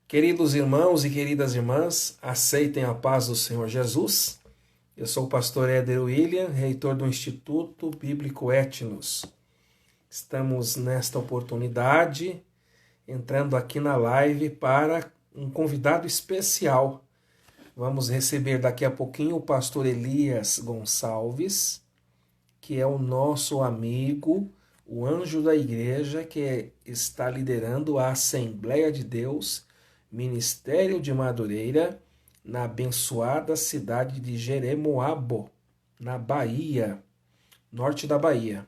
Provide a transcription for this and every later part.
Queridos irmãos e queridas irmãs, aceitem a paz do Senhor Jesus. Eu sou o pastor Éder William, reitor do Instituto Bíblico Etnos. Estamos nesta oportunidade entrando aqui na live para um convidado especial. Vamos receber daqui a pouquinho o pastor Elias Gonçalves, que é o nosso amigo, o anjo da igreja, que está liderando a Assembleia de Deus, Ministério de Madureira, na abençoada cidade de Jeremoabo, na Bahia, norte da Bahia.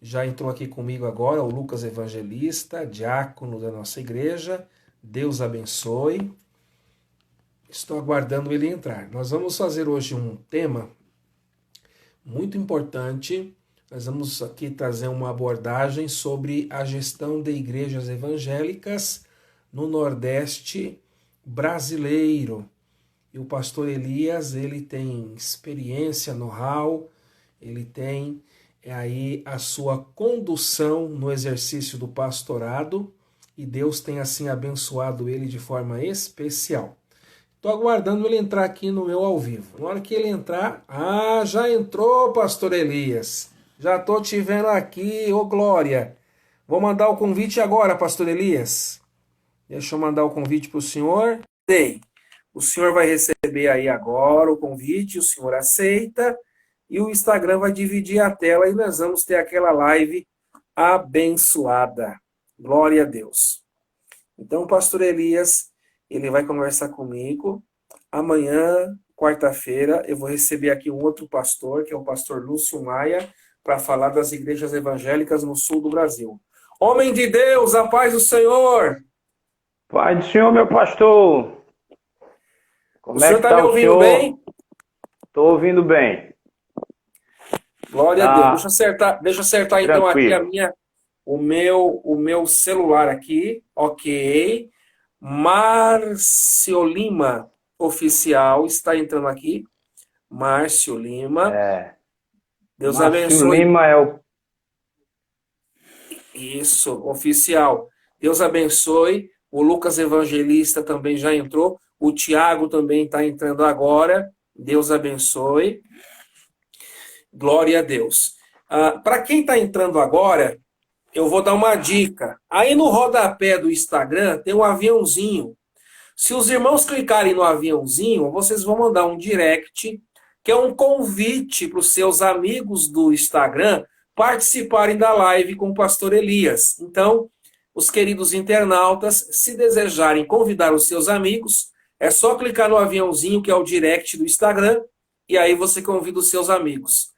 Já entrou aqui comigo agora o Lucas Evangelista, diácono da nossa igreja. Deus abençoe. Estou aguardando ele entrar. Nós vamos fazer hoje um tema muito importante. Nós vamos aqui trazer uma abordagem sobre a gestão de igrejas evangélicas no Nordeste brasileiro. E o pastor Elias, ele tem experiência, know-how, ele tem aí a sua condução no exercício do pastorado e Deus tem assim abençoado ele de forma especial. Estou aguardando ele entrar aqui no meu ao vivo. Na hora que ele entrar... já entrou, pastor Elias. Já estou te vendo aqui, ô glória. Vou mandar o convite agora, pastor Elias. Deixa eu mandar o convite para o senhor. O senhor vai receber aí agora o convite, o senhor aceita, e o Instagram vai dividir a tela e nós vamos ter aquela live abençoada. Glória a Deus. Então, o pastor Elias, ele vai conversar comigo. Amanhã, quarta-feira, eu vou receber aqui um outro pastor, que é o pastor Lúcio Maia, para falar das igrejas evangélicas no sul do Brasil. Homem de Deus, a paz do Senhor! Pai do Senhor, meu pastor. O senhor está me ouvindo bem? Estou ouvindo bem. Glória a Deus. Deixa eu acertar então aqui Tranquilo. o meu celular aqui. Ok. Márcio Lima, oficial, está entrando aqui. Márcio Lima. Deus Márcio abençoe. Lima é o... Isso, oficial. Deus abençoe. O Lucas Evangelista também já entrou. O Tiago também está entrando agora. Deus abençoe. Glória a Deus. Para quem está entrando agora, eu vou dar uma dica. Aí no rodapé do Instagram tem um aviãozinho. Se os irmãos clicarem no aviãozinho, vocês vão mandar um direct, que é um convite para os seus amigos do Instagram participarem da live com o pastor Elias. Então, os queridos internautas, se desejarem convidar os seus amigos, é só clicar no aviãozinho, que é o direct do Instagram, e aí você convida os seus amigos.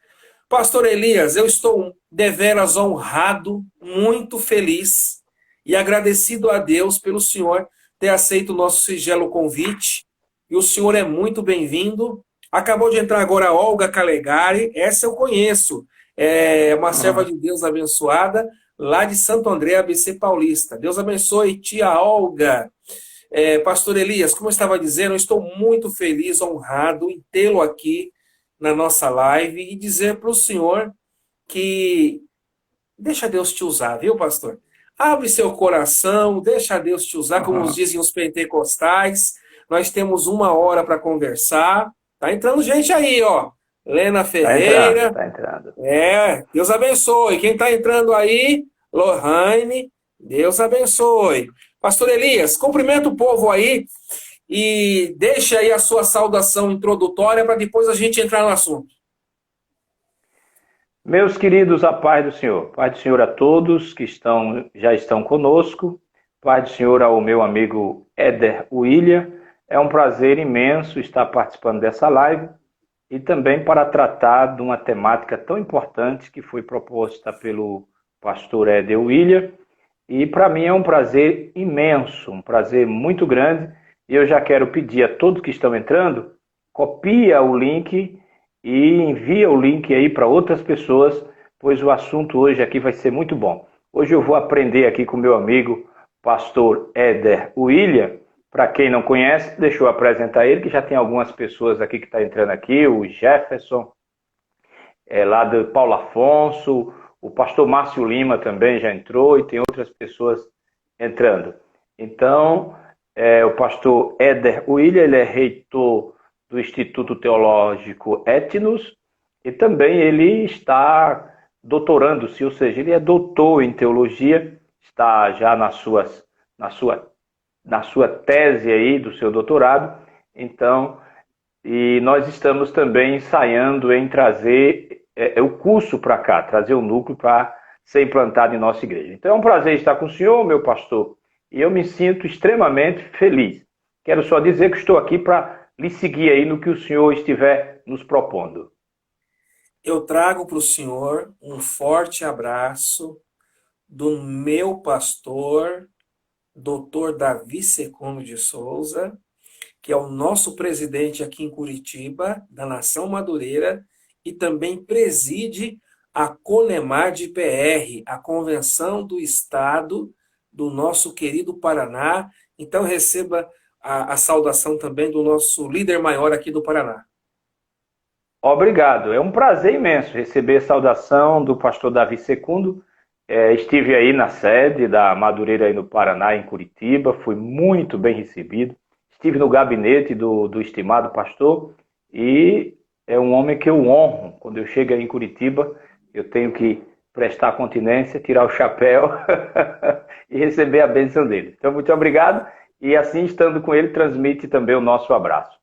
Pastor Elias, eu estou deveras honrado, muito feliz e agradecido a Deus pelo senhor ter aceito o nosso singelo convite. E o senhor é muito bem-vindo. Acabou de entrar agora a Olga Calegari, essa eu conheço. É uma serva de Deus abençoada, lá de Santo André, ABC Paulista. Deus abençoe, tia Olga. Pastor Elias, como eu estava dizendo, eu estou muito feliz, honrado em tê-lo aqui na nossa live e dizer para o senhor que deixa Deus te usar, viu, pastor? Abre seu coração, deixa Deus te usar, como nos dizem os pentecostais. Nós temos 1 hora para conversar. Tá entrando gente aí, ó. Lena Ferreira. Tá entrando. Deus abençoe. Quem tá entrando aí? Lohane. Deus abençoe. Pastor Elias, cumprimenta o povo aí e deixa aí a sua saudação introdutória para depois a gente entrar no assunto. Meus queridos, a paz do Senhor. Paz do Senhor a todos que já estão conosco. Paz do Senhor ao meu amigo Éder William. É um prazer imenso estar participando dessa live e também para tratar de uma temática tão importante que foi proposta pelo pastor Éder William. E para mim é um prazer imenso, um prazer muito grande. E eu já quero pedir a todos que estão entrando, copia o link e envia o link aí para outras pessoas, pois o assunto hoje aqui vai ser muito bom. Hoje eu vou aprender aqui com meu amigo, pastor Éder William. Para quem não conhece, deixa eu apresentar ele, que já tem algumas pessoas aqui que estão entrando aqui, o Jefferson, lá do Paulo Afonso, o pastor Márcio Lima também já entrou e tem outras pessoas entrando. Então, o pastor Éder William, ele é reitor do Instituto Teológico Etnos e também ele está doutorando-se, ou seja, ele é doutor em teologia, está já na sua tese aí do seu doutorado. Então, e nós estamos também ensaiando em trazer o curso para cá, trazer o núcleo para ser implantado em nossa igreja. Então é um prazer estar com o senhor, meu pastor, e eu me sinto extremamente feliz. Quero só dizer que estou aqui para lhe seguir aí no que o senhor estiver nos propondo. Eu trago para o senhor um forte abraço do meu pastor, Dr. Davi Secundo de Souza, que é o nosso presidente aqui em Curitiba, da Nação Madureira, e também preside a Conemar de PR, a Convenção do Estado do nosso querido Paraná. Então receba a saudação também do nosso líder maior aqui do Paraná. Obrigado, é um prazer imenso receber a saudação do pastor Davi Secundo. Estive aí na sede da Madureira aí no Paraná, em Curitiba, fui muito bem recebido. Estive no gabinete do estimado pastor e é um homem que eu honro. Quando eu chego aí em Curitiba, eu tenho que prestar continência, tirar o chapéu e receber a bênção dele. Então, muito obrigado e assim, estando com ele, transmite também o nosso abraço.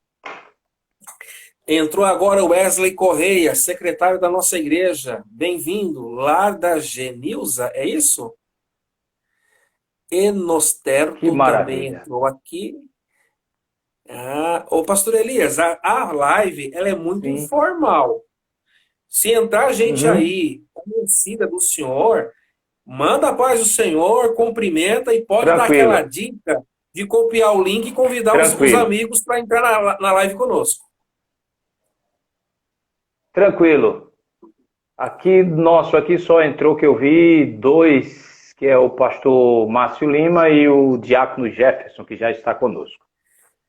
Entrou agora o Wesley Correia, secretário da nossa igreja. Bem-vindo, Lar da Genilza, é isso? Enosterto Que maravilha. também entrou aqui. Ô pastor Elias, a live ela é muito Sim. informal. Se entrar gente aí conhecida do senhor, manda a paz do Senhor, cumprimenta e pode dar aquela dica de copiar o link e convidar os amigos para entrar na live conosco. Tranquilo. Aqui só entrou que eu vi 2, que é o pastor Márcio Lima e o diácono Jefferson, que já está conosco.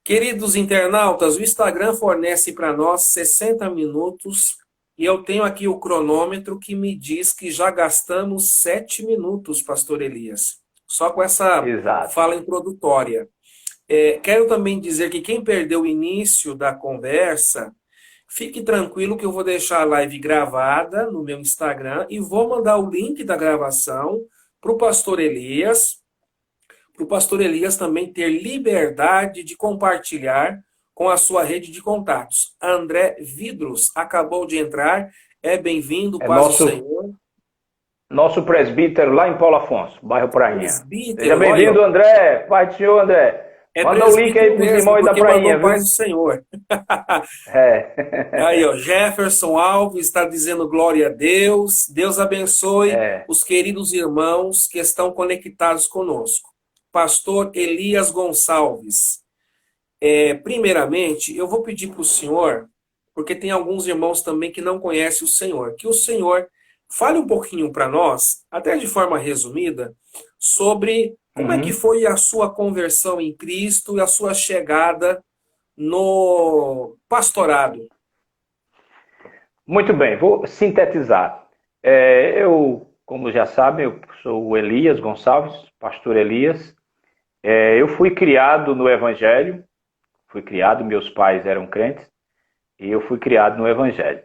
Queridos internautas, o Instagram fornece para nós 60 minutos e eu tenho aqui o cronômetro que me diz que já gastamos 7 minutos, pastor Elias, só com essa fala introdutória. Quero também dizer que quem perdeu o início da conversa, fique tranquilo que eu vou deixar a live gravada no meu Instagram e vou mandar o link da gravação para o pastor Elias também ter liberdade de compartilhar com a sua rede de contatos. André Vidros acabou de entrar, é bem-vindo, paz do Senhor. Nosso presbítero lá em Paulo Afonso, bairro Prainha. Seja bem-vindo, olha, André, paz do Senhor, André. Manda o link aí para os irmãos da Prainha, viu? Paz do Senhor. Aí, ó, Jefferson Alves está dizendo glória a Deus. Deus abençoe os queridos irmãos que estão conectados conosco. Pastor Elias Gonçalves. Primeiramente, eu vou pedir para o senhor, porque tem alguns irmãos também que não conhecem o Senhor, que o Senhor fale um pouquinho para nós, até de forma resumida, sobre como é que foi a sua conversão em Cristo e a sua chegada no pastorado. Muito bem, vou sintetizar. Eu, como já sabem, eu sou o Elias Gonçalves, pastor Elias. Eu fui criado no Evangelho, meus pais eram crentes, e eu fui criado no Evangelho.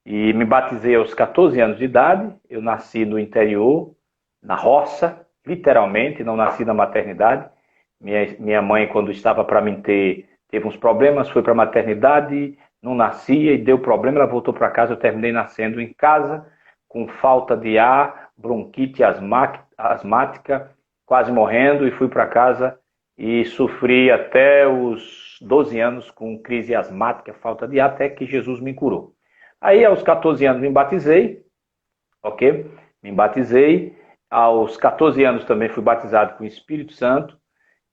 E me batizei aos 14 anos de idade, eu nasci no interior, na roça, literalmente, não nasci na maternidade. Minha mãe, quando estava para mim teve uns problemas, foi para a maternidade, não nascia e deu problema, ela voltou para casa, eu terminei nascendo em casa, com falta de ar, bronquite asmática, quase morrendo, e fui para casa e sofri até os 12 anos com crise asmática, falta de ar, até que Jesus me curou. Aí, aos 14 anos, me batizei, ok? Me batizei. Aos 14 anos também fui batizado com o Espírito Santo.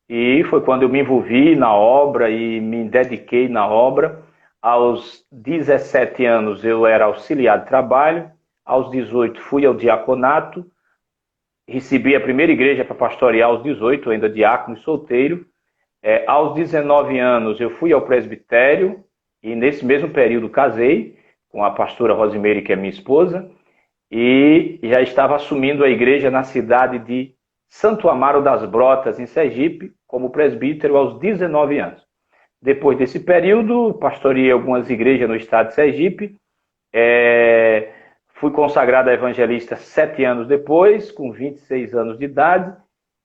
E foi quando eu me envolvi na obra e me dediquei na obra. Aos 17 anos eu era auxiliar de trabalho. Aos 18 fui ao diaconato. Recebi a primeira igreja para pastorear aos 18, ainda diácono e solteiro. Aos 19 anos eu fui ao presbitério e nesse mesmo período casei com a pastora Rosimeire, que é minha esposa, e já estava assumindo a igreja na cidade de Santo Amaro das Brotas, em Sergipe, como presbítero aos 19 anos. Depois desse período, pastoreei algumas igrejas no estado de Sergipe. Fui consagrado a evangelista 7 anos depois, com 26 anos de idade,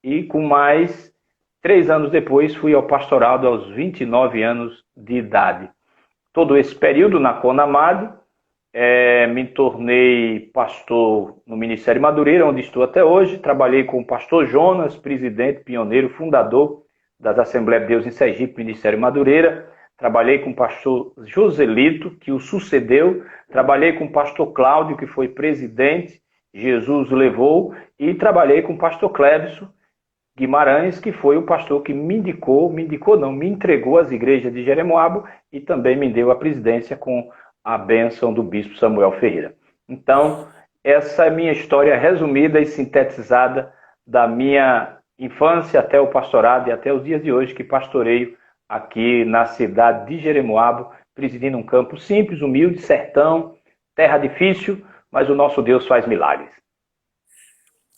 e com mais 3 anos depois fui ao pastorado aos 29 anos de idade. Todo esse período na Conamad, me tornei pastor no Ministério Madureira, onde estou até hoje. Trabalhei com o pastor Jonas, presidente, pioneiro, fundador das Assembleias de Deus em Sergipe, Ministério Madureira. Trabalhei com o pastor Joselito, que o sucedeu. Trabalhei com o pastor Cláudio, que foi presidente, Jesus levou. E trabalhei com o pastor Clébson Guimarães, que foi o pastor que me entregou às igrejas de Jeremoabo e também me deu a presidência com a bênção do bispo Samuel Ferreira. Então, essa é a minha história resumida e sintetizada da minha infância até o pastorado e até os dias de hoje, que pastoreio aqui na cidade de Jeremoabo, presidindo um campo simples, humilde, sertão, terra difícil, mas o nosso Deus faz milagres.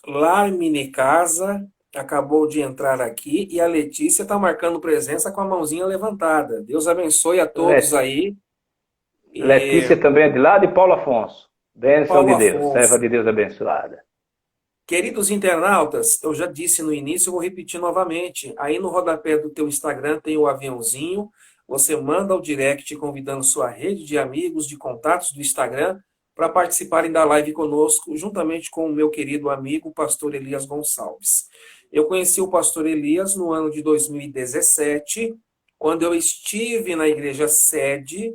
Lar Mini Casa acabou de entrar aqui e a Letícia está marcando presença com a mãozinha levantada. Deus abençoe a todos aí. Letícia também é de lá, de Paulo Afonso. Bênção Paulo de Deus, Afonso. serva de Deus abençoada. Queridos internautas, eu já disse no início, eu vou repetir novamente. Aí no rodapé do teu Instagram tem o aviãozinho. Você manda o direct convidando sua rede de amigos, de contatos do Instagram para participarem da live conosco, juntamente com o meu querido amigo, o pastor Elias Gonçalves. Eu conheci o pastor Elias no ano de 2017, quando eu estive na igreja sede,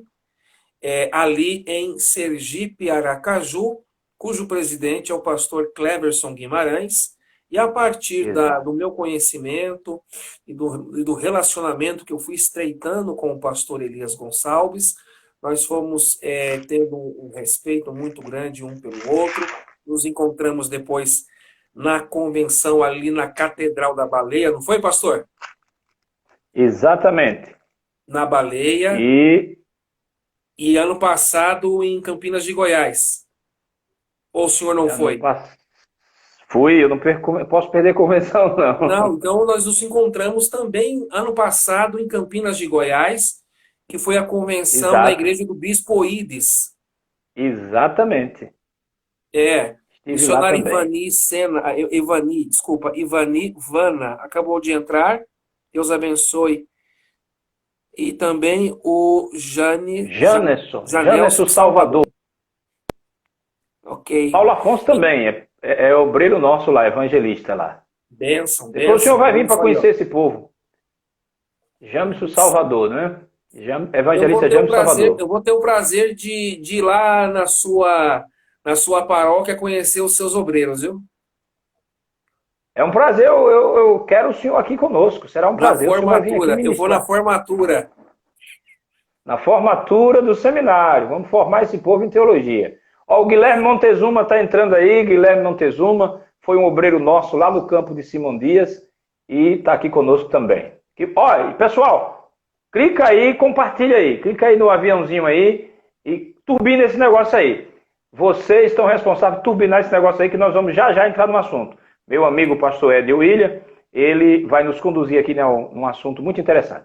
ali em Sergipe, Aracaju, cujo presidente é o pastor Cleverson Guimarães, e a partir do meu conhecimento e do relacionamento que eu fui estreitando com o pastor Elias Gonçalves, nós fomos tendo um respeito muito grande um pelo outro. Nos encontramos depois na convenção ali na Catedral da Baleia, não foi, pastor? Exatamente. Na Baleia. E ano passado em Campinas de Goiás. Ou o senhor não foi? Fui, eu não posso perder convenção, não. Não, então nós nos encontramos também ano passado em Campinas de Goiás, que foi a convenção da igreja do Bispo Oídes. Exatamente. Missionário Ivani Vana, acabou de entrar, Deus abençoe. E também o Janesson Salvador. Ok. Paulo Afonso também, é obreiro nosso lá, evangelista lá. Bênção. Depois o senhor vai vir para conhecer esse povo. Jameson Salvador, né? Evangelista Jameson Salvador. Eu vou ter o prazer de ir lá na sua paróquia conhecer os seus obreiros, viu? É um prazer, eu quero o senhor aqui conosco, será um prazer. Eu vou na formatura. Na formatura do seminário, vamos formar esse povo em teologia. Ó, o Guilherme Montezuma está entrando aí, Guilherme Montezuma foi um obreiro nosso lá no campo de Simão Dias e está aqui conosco também. Ó, pessoal, clica aí, compartilha aí, clica aí no aviãozinho aí e turbina esse negócio aí. Vocês estão responsáveis por turbinar esse negócio aí que nós vamos já entrar no assunto. Meu amigo pastor Éder William, ele vai nos conduzir aqui num assunto muito interessante.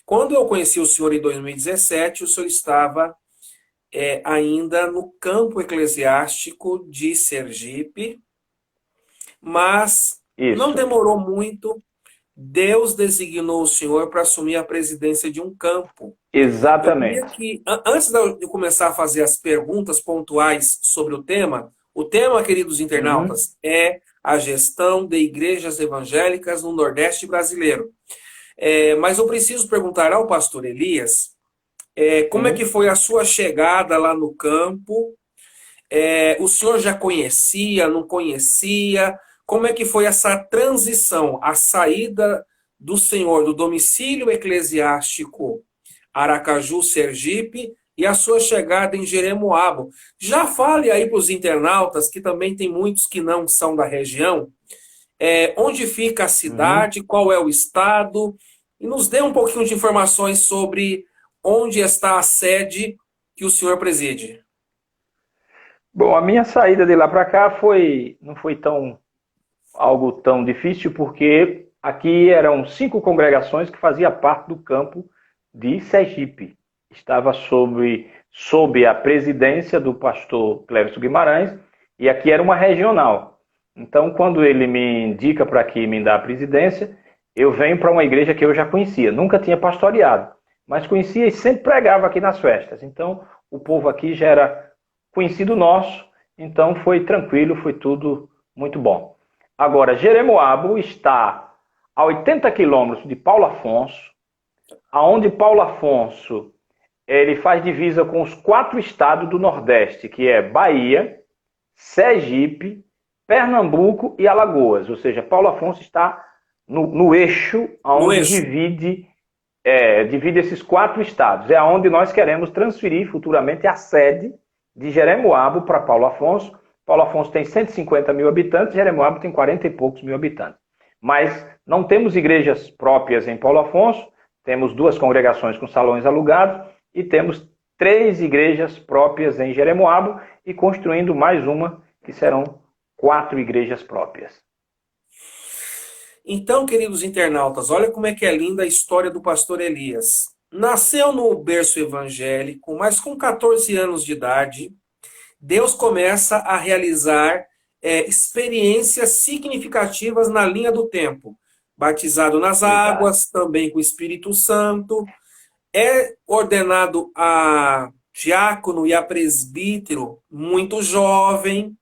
Quando eu conheci o senhor em 2017, o senhor estava ainda no campo eclesiástico de Sergipe, mas não demorou muito, Deus designou o senhor para assumir a presidência de um campo. Exatamente. Antes de eu começar a fazer as perguntas pontuais sobre o tema, queridos internautas, é a gestão de igrejas evangélicas no Nordeste brasileiro. Mas eu preciso perguntar ao pastor Elias como é que foi a sua chegada lá no campo. O senhor já conhecia, não conhecia? Como é que foi essa transição, a saída do senhor do domicílio eclesiástico Aracaju, Sergipe, e a sua chegada em Jeremoabo? Já fale aí para os internautas, que também tem muitos que não são da região, onde fica a cidade, qual é o estado, e nos dê um pouquinho de informações sobre onde está a sede que o senhor preside. Bom, a minha saída de lá para cá não foi algo tão difícil, porque Aqui eram 5 congregações que faziam parte do campo de Sergipe. Estava sob a presidência do pastor Clévio Guimarães, e aqui era uma regional. Então, quando ele me indica para aqui me dar a presidência, eu venho para uma igreja que eu já conhecia. Nunca tinha pastoreado, mas conhecia e sempre pregava aqui nas festas. Então, o povo aqui já era conhecido nosso, então foi tranquilo, foi tudo muito bom. Agora, Jeremoabo está a 80 quilômetros de Paulo Afonso, aonde Paulo Afonso ele faz divisa com os 4 estados do Nordeste, que é Bahia, Sergipe, Pernambuco e Alagoas. Ou seja, Paulo Afonso está no eixo onde divide esses 4 estados. É onde nós queremos transferir futuramente a sede de Jeremoabo para Paulo Afonso. Paulo Afonso tem 150 mil habitantes, Jeremoabo tem 40 e poucos mil habitantes. Mas não temos igrejas próprias em Paulo Afonso, temos 2 congregações com salões alugados e temos 3 igrejas próprias em Jeremoabo e construindo mais uma, que serão 4 igrejas próprias. Então, queridos internautas, olha como é que é linda a história do pastor Elias. Nasceu no berço evangélico, mas com 14 anos de idade, Deus começa a realizar experiências significativas na linha do tempo. Batizado nas águas, também com o Espírito Santo, é ordenado a diácono e a presbítero muito jovem,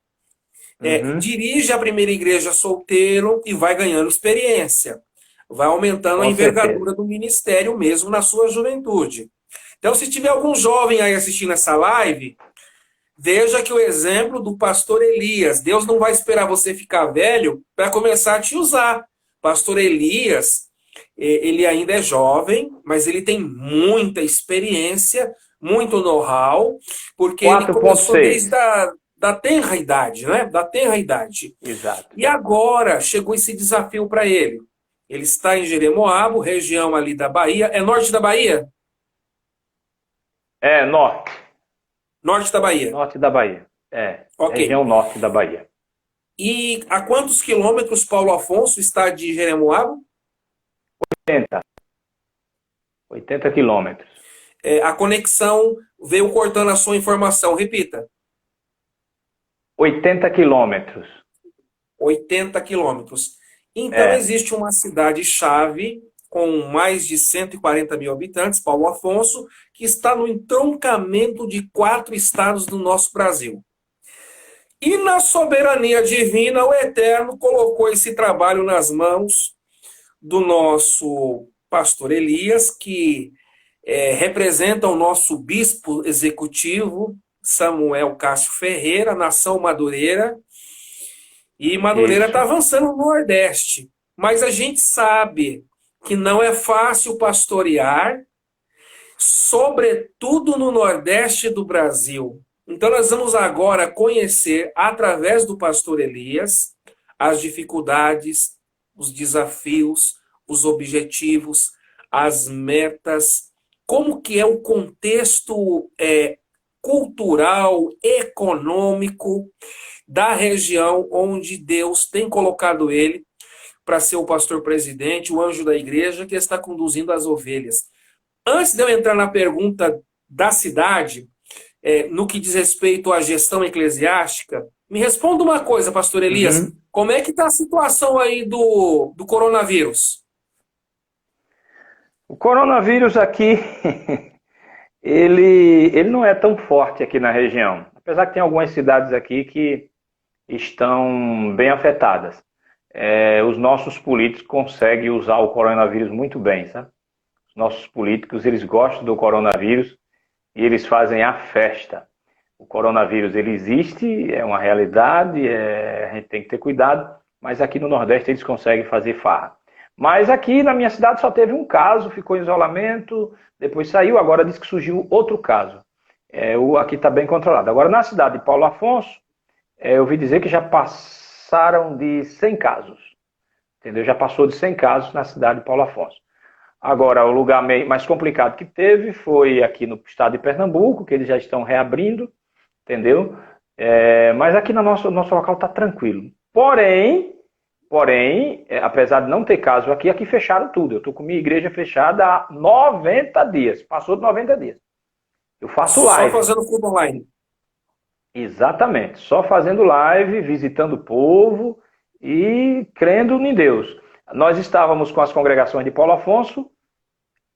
dirige a primeira igreja solteiro e vai ganhando experiência. Vai aumentando a envergadura do ministério mesmo na sua juventude. Então, se tiver algum jovem aí assistindo essa live, veja que o exemplo do pastor Elias, Deus não vai esperar você ficar velho para começar a te usar. Pastor Elias, ele ainda é jovem, mas ele tem muita experiência, muito know-how, porque ele começou desde da tenra idade, né? Da tenra idade. Exato. E agora chegou esse desafio para ele. Ele está em Jeremoabo, região ali da Bahia. É norte da Bahia? É, norte. Norte da Bahia. Norte da Bahia. Okay. Região norte da Bahia. E a quantos quilômetros Paulo Afonso está de Jeremoabo? 80 quilômetros. A conexão veio cortando a sua informação. Repita. 80 quilômetros. 80 quilômetros. Então, existe uma cidade-chave com mais de 140 mil habitantes, Paulo Afonso, que está no entroncamento de 4 estados do nosso Brasil. E na soberania divina, o Eterno colocou esse trabalho nas mãos do nosso pastor Elias, que representa o nosso bispo executivo, Samuel Cássio Ferreira, nação Madureira. E Madureira está avançando no Nordeste. Mas a gente sabe que não é fácil pastorear, sobretudo no Nordeste do Brasil. Então nós vamos agora conhecer, através do pastor Elias, as dificuldades, os desafios, os objetivos, as metas, como que é o contexto cultural, econômico da região onde Deus tem colocado ele para ser o pastor presidente, o anjo da igreja que está conduzindo as ovelhas. Antes de eu entrar na pergunta da cidade, no que diz respeito à gestão eclesiástica, me responda uma coisa, pastor Elias, como é que está a situação aí do coronavírus? O coronavírus aqui, ele não é tão forte aqui na região, apesar que tem algumas cidades aqui que estão bem afetadas. Os nossos políticos conseguem usar o coronavírus muito bem, sabe? Os nossos políticos, eles gostam do coronavírus e eles fazem a festa. O coronavírus, ele existe, é uma realidade, a gente tem que ter cuidado, mas aqui no Nordeste eles conseguem fazer farra. Mas aqui na minha cidade só teve um caso, ficou em isolamento, depois saiu, agora diz que surgiu outro caso. Aqui está bem controlado. Agora na cidade de Paulo Afonso, eu ouvi dizer que já passaram de 100 casos. Entendeu? Já passou de 100 casos na cidade de Paulo Afonso. Agora, o lugar mais complicado que teve foi aqui no estado de Pernambuco, que eles já estão reabrindo, entendeu? Mas aqui no nosso local está tranquilo. Porém, Porém, apesar de não ter caso aqui fecharam tudo. Eu estou com minha igreja fechada há 90 dias. Passou de 90 dias. Eu faço Só live. fazendo culto online. Exatamente. Só fazendo live, visitando o povo e crendo em Deus. Nós estávamos com as congregações de Paulo Afonso.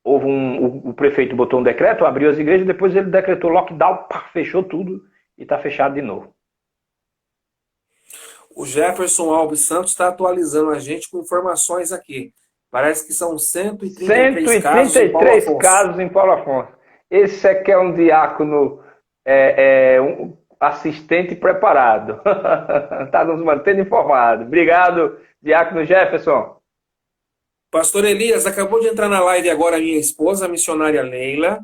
O prefeito botou um decreto, abriu as igrejas, depois ele decretou lockdown, pá, fechou tudo e está fechado de novo. O Jefferson Alves Santos está atualizando a gente com informações aqui. Parece que são 133 casos em Paulo 133 Afonso. casos em Paulo Afonso. Esse aqui é um diácono, um assistente preparado. Está nos mantendo informado. Obrigado, diácono Jefferson. Pastor Elias, acabou de entrar na live agora a minha esposa, a missionária Leila.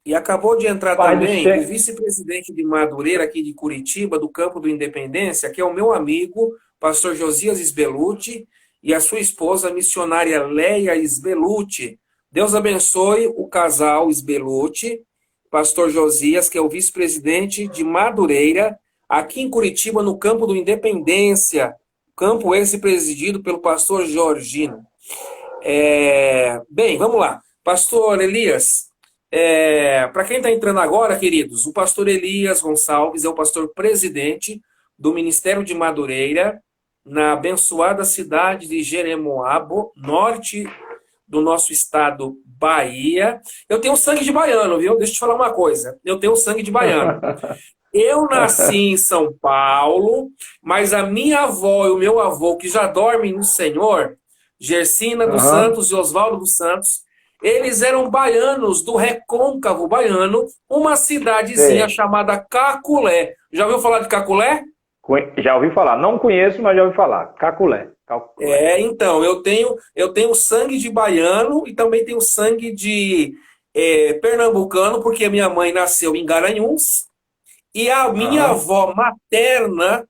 E acabou de entrar também o vice-presidente de Madureira, aqui de Curitiba, do Campo do Independência, que é o meu amigo, pastor Josias Sbeluti, e a sua esposa, a missionária Leia Sbeluti. Deus abençoe o casal Sbeluti, pastor Josias, que é o vice-presidente de Madureira, aqui em Curitiba, no Campo do Independência. Campo esse presidido pelo pastor Georgino. Bem, vamos lá. Pastor Elias, para quem está entrando agora, queridos, o pastor Elias Gonçalves é o pastor presidente do Ministério de Madureira, na abençoada cidade de Jeremoabo, norte do nosso estado Bahia. Eu tenho sangue de baiano, viu? Deixa eu te falar uma coisa. Eu tenho sangue de baiano. Eu nasci em São Paulo, mas a minha avó e o meu avô, que já dormem no Senhor, Gersina dos Santos e Oswaldo dos Santos, eles eram baianos do Recôncavo Baiano, uma cidadezinha chamada Caculé. Já ouviu falar de Caculé? Já ouvi falar. Não conheço, mas já ouvi falar. Caculé. Então, eu tenho sangue de baiano e também tenho sangue de pernambucano, porque minha mãe nasceu em Garanhuns. E a minha avó materna,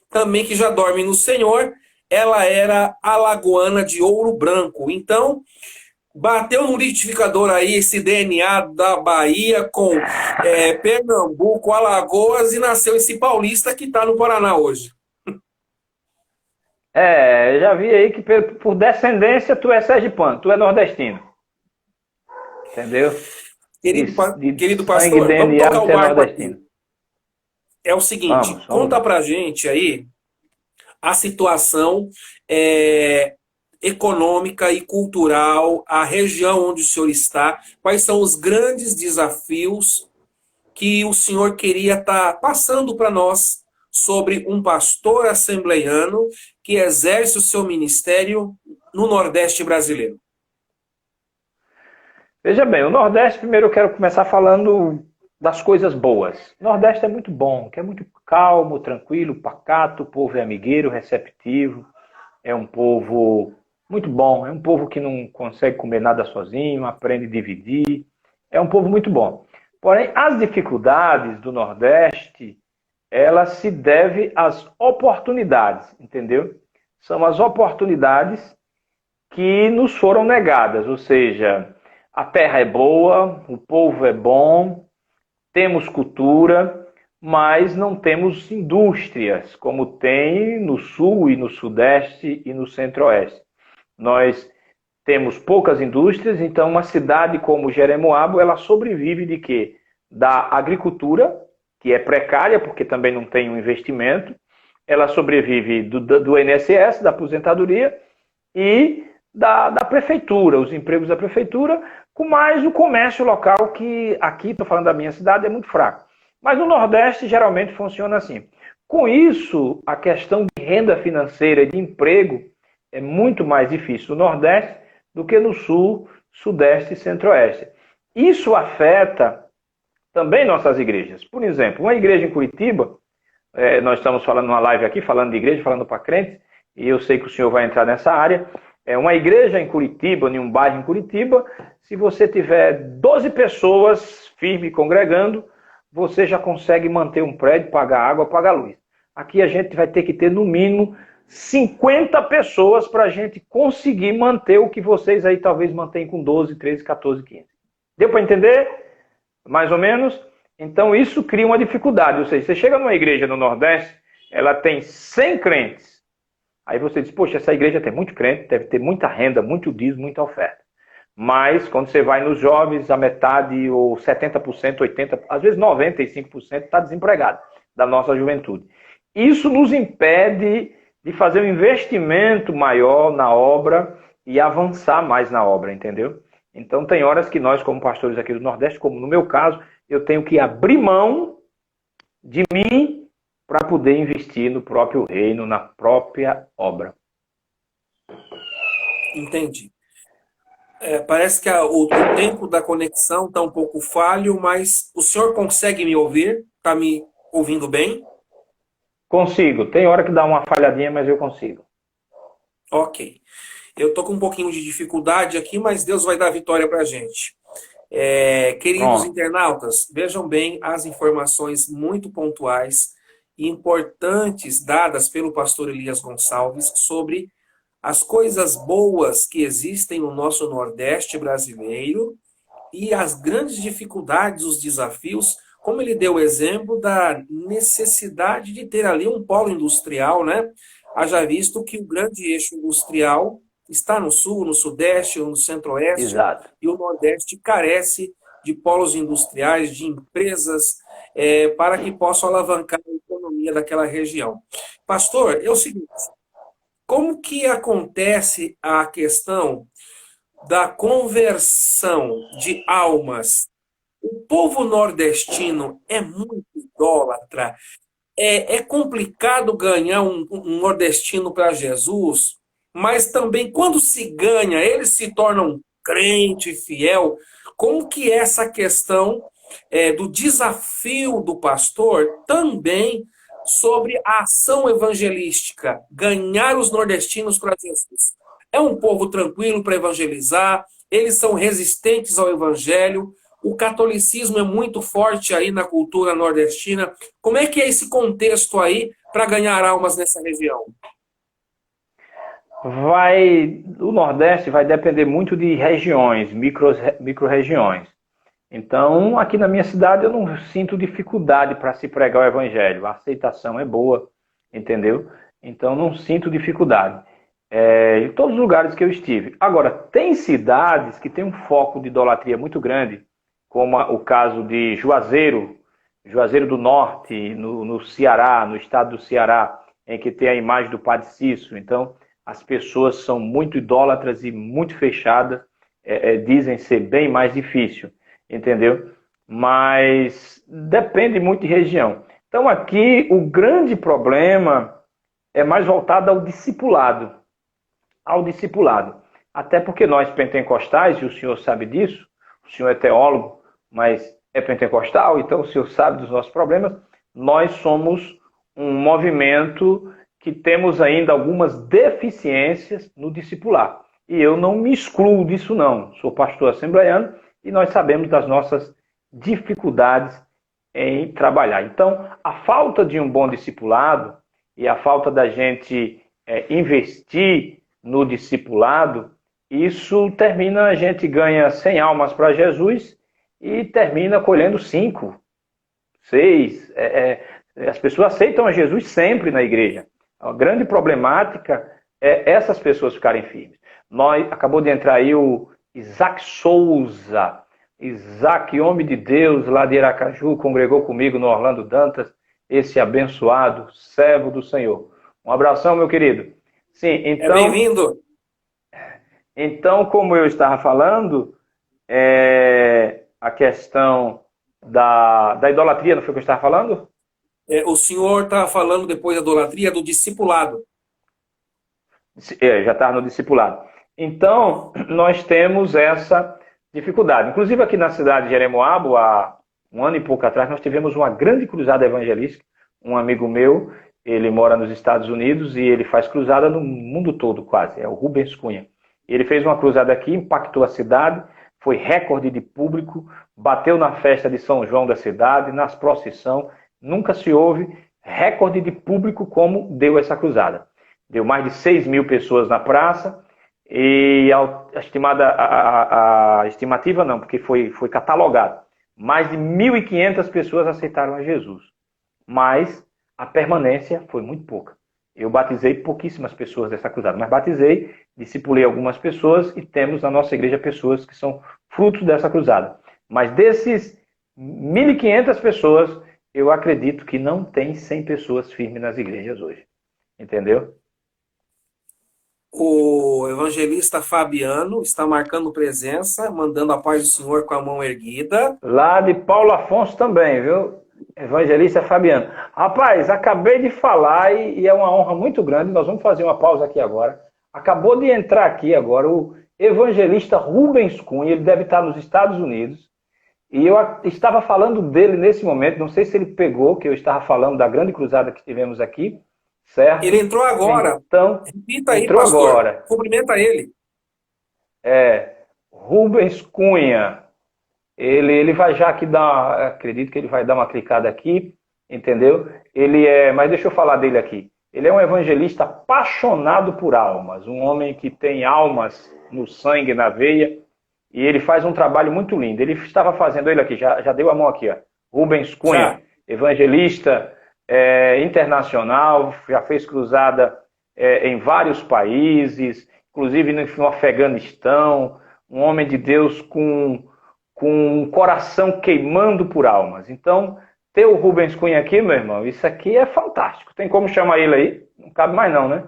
também que já dorme no Senhor, ela era alagoana de Ouro Branco. Então, bateu no liquidificador aí esse DNA da Bahia com Pernambuco, Alagoas, e nasceu esse paulista que está no Paraná hoje. Já vi aí que por descendência tu é sergipano, tu é nordestino. Entendeu? Querido pastor, vamos tocar o barco aqui. É o seguinte, vamos. Conta pra gente aí a situação econômica e cultural, a região onde o senhor está, quais são os grandes desafios que o senhor queria estar passando para nós sobre um pastor assembleiano que exerce o seu ministério no Nordeste brasileiro. Veja bem, o Nordeste, primeiro eu quero começar falando das coisas boas. O Nordeste é muito bom, que é muito calmo, tranquilo, pacato, o povo é amigueiro, receptivo, é um povo muito bom, é um povo que não consegue comer nada sozinho, aprende a dividir, é um povo muito bom. Porém, as dificuldades do Nordeste, elas se devem às oportunidades, entendeu? São as oportunidades que nos foram negadas, ou seja, a terra é boa, o povo é bom, temos cultura, mas não temos indústrias, como tem no Sul e no Sudeste e no Centro-Oeste. Nós temos poucas indústrias, então uma cidade como Jeremoabo, ela sobrevive de quê? Da agricultura, que é precária, porque também não tem um investimento, ela sobrevive do INSS, da aposentadoria, e da prefeitura, os empregos da prefeitura, com mais o comércio local, que aqui, estou falando da minha cidade, é muito fraco. Mas no Nordeste, geralmente, funciona assim. Com isso, a questão de renda financeira e de emprego é muito mais difícil no Nordeste do que no Sul, Sudeste e Centro-Oeste. Isso afeta também nossas igrejas. Por exemplo, uma igreja em Curitiba, nós estamos falando numa live aqui, falando de igreja, falando para crentes, e eu sei que o senhor vai entrar nessa área. Uma igreja em Curitiba, em um bairro em Curitiba, se você tiver 12 pessoas firmes congregando, você já consegue manter um prédio, pagar água, pagar luz. Aqui a gente vai ter que ter, no mínimo, 50 pessoas para a gente conseguir manter o que vocês aí talvez mantêm com 12, 13, 14, 15. Deu para entender? Mais ou menos? Então isso cria uma dificuldade. Ou seja, você chega numa igreja no Nordeste, ela tem 100 crentes. Aí você diz, poxa, essa igreja tem muito crente, deve ter muita renda, muito dízimo, muita oferta. Mas quando você vai nos jovens, a metade ou 70%, 80%, às vezes 95% está desempregado da nossa juventude. Isso nos impede de fazer um investimento maior na obra e avançar mais na obra, entendeu? Então tem horas que nós, como pastores aqui do Nordeste, como no meu caso, eu tenho que abrir mão de mim para poder investir no próprio reino, na própria obra. Entendi. Parece que o tempo da conexão está um pouco falho, mas o senhor consegue me ouvir? Está me ouvindo bem? Consigo. Tem hora que dá uma falhadinha, mas eu consigo. Ok. Eu estou com um pouquinho de dificuldade aqui, mas Deus vai dar vitória para a gente. Queridos Pronto. internautas, vejam bem as informações muito pontuais e importantes dadas pelo pastor Elias Gonçalves sobre as coisas boas que existem no nosso Nordeste brasileiro e as grandes dificuldades, os desafios, como ele deu o exemplo da necessidade de ter ali um polo industrial, né? Haja visto que o grande eixo industrial está no sul, no sudeste, no centro-oeste, Exato. e o nordeste carece de polos industriais, de empresas, para que possam alavancar a economia daquela região. Pastor, é o seguinte, como que acontece a questão da conversão de almas? O povo nordestino é muito idólatra. É complicado ganhar um nordestino para Jesus, mas também quando se ganha, ele se torna um crente fiel. Como que é essa questão do desafio do pastor também sobre a ação evangelística, ganhar os nordestinos para Jesus? É um povo tranquilo para evangelizar, eles são resistentes ao evangelho, o catolicismo é muito forte aí na cultura nordestina. Como é que é esse contexto aí para ganhar almas nessa região? O Nordeste vai depender muito de regiões, micro-regiões. Então, aqui na minha cidade eu não sinto dificuldade para se pregar o evangelho. A aceitação é boa, entendeu? Então, não sinto dificuldade. Em todos os lugares que eu estive. Agora, tem cidades que têm um foco de idolatria muito grande, como o caso de Juazeiro, Juazeiro do Norte, no Ceará, no estado do Ceará, em que tem a imagem do Padre Cícero. Então, as pessoas são muito idólatras e muito fechadas, dizem ser bem mais difícil, entendeu? Mas depende muito de região. Então, aqui, o grande problema é mais voltado ao discipulado. Até porque nós pentecostais, e o senhor sabe disso, o senhor é teólogo, mas é pentecostal, então o senhor sabe dos nossos problemas, nós somos um movimento que temos ainda algumas deficiências no discipular. E eu não me excluo disso não, sou pastor assembleiano e nós sabemos das nossas dificuldades em trabalhar. Então, a falta de um bom discipulado e a falta da gente investir no discipulado, isso termina, a gente ganha 100 almas para Jesus e termina colhendo 5, 6. As pessoas aceitam a Jesus sempre na igreja. A grande problemática é essas pessoas ficarem firmes. Acabou de entrar aí o Isaac Souza. Isaac, homem de Deus, lá de Aracaju, congregou comigo no Orlando Dantas, esse abençoado servo do Senhor. Um abração, meu querido. Sim, então, bem-vindo. Então, como eu estava falando, a questão da idolatria, não foi o que eu estava falando? O senhor estava falando depois da idolatria do discipulado. Já estava no discipulado. Então, nós temos essa dificuldade. Inclusive, aqui na cidade de Jeremoabo, há um ano e pouco atrás, nós tivemos uma grande cruzada evangelística. Um amigo meu, ele mora nos Estados Unidos e ele faz cruzada no mundo todo quase, é o Rubens Cunha. Ele fez uma cruzada aqui, impactou a cidade, foi recorde de público, bateu na festa de São João da cidade, nas procissões, nunca se houve recorde de público como deu essa cruzada. Deu mais de 6.000 pessoas na praça e a estimativa não, porque foi catalogado. Mais de 1.500 pessoas aceitaram a Jesus, mas a permanência foi muito pouca. Eu batizei pouquíssimas pessoas dessa cruzada, mas batizei, discipulei algumas pessoas e temos na nossa igreja pessoas que são frutos dessa cruzada. Mas desses 1.500 pessoas, eu acredito que não tem 100 pessoas firmes nas igrejas hoje. Entendeu? O evangelista Fabiano está marcando presença, mandando a paz do Senhor com a mão erguida. Lá de Paulo Afonso também, viu? Evangelista Fabiano. Rapaz, acabei de falar e é uma honra muito grande. Nós vamos fazer uma pausa aqui agora. Acabou de entrar aqui agora o evangelista Rubens Cunha. Ele deve estar nos Estados Unidos. E eu estava falando dele nesse momento. Não sei se ele pegou, que eu estava falando da grande cruzada que tivemos aqui. Certo? Ele entrou agora. Então, repita aí, entrou pastor. Agora. Cumprimenta ele. Rubens Cunha. Ele vai já aqui dar, acredito que ele vai dar uma clicada aqui, entendeu? Mas deixa eu falar dele aqui. Ele é um evangelista apaixonado por almas, um homem que tem almas no sangue, na veia, e ele faz um trabalho muito lindo. Ele estava fazendo, ele aqui, já deu a mão aqui, ó. Rubens Cunha, evangelista internacional, já fez cruzada em vários países, inclusive no Afeganistão, um homem de Deus com um coração queimando por almas. Então, ter o Rubens Cunha aqui, meu irmão, isso aqui é fantástico. Tem como chamar ele aí? Não cabe mais não, né?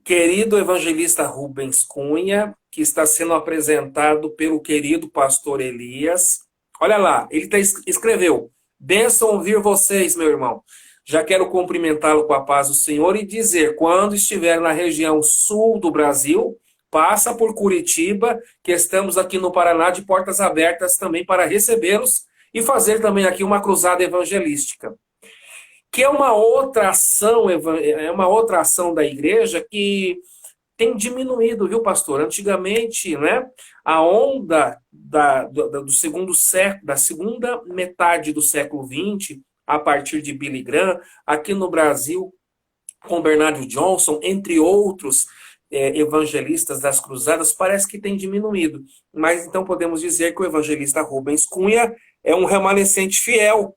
Querido evangelista Rubens Cunha, que está sendo apresentado pelo querido pastor Elias. Olha lá, ele escreveu: bênção ouvir vocês, meu irmão. Já quero cumprimentá-lo com a paz do Senhor e dizer, quando estiver na região sul do Brasil, passa por Curitiba, que estamos aqui no Paraná de portas abertas também para recebê-los e fazer também aqui uma cruzada evangelística. Que é uma outra ação da igreja que tem diminuído, viu, pastor? Antigamente, né, a onda do segundo século, da segunda metade do século XX, a partir de Billy Graham, aqui no Brasil, com Bernardo Johnson, entre outros evangelistas das cruzadas, parece que tem diminuído. Mas então podemos dizer que o evangelista Rubens Cunha é um remanescente fiel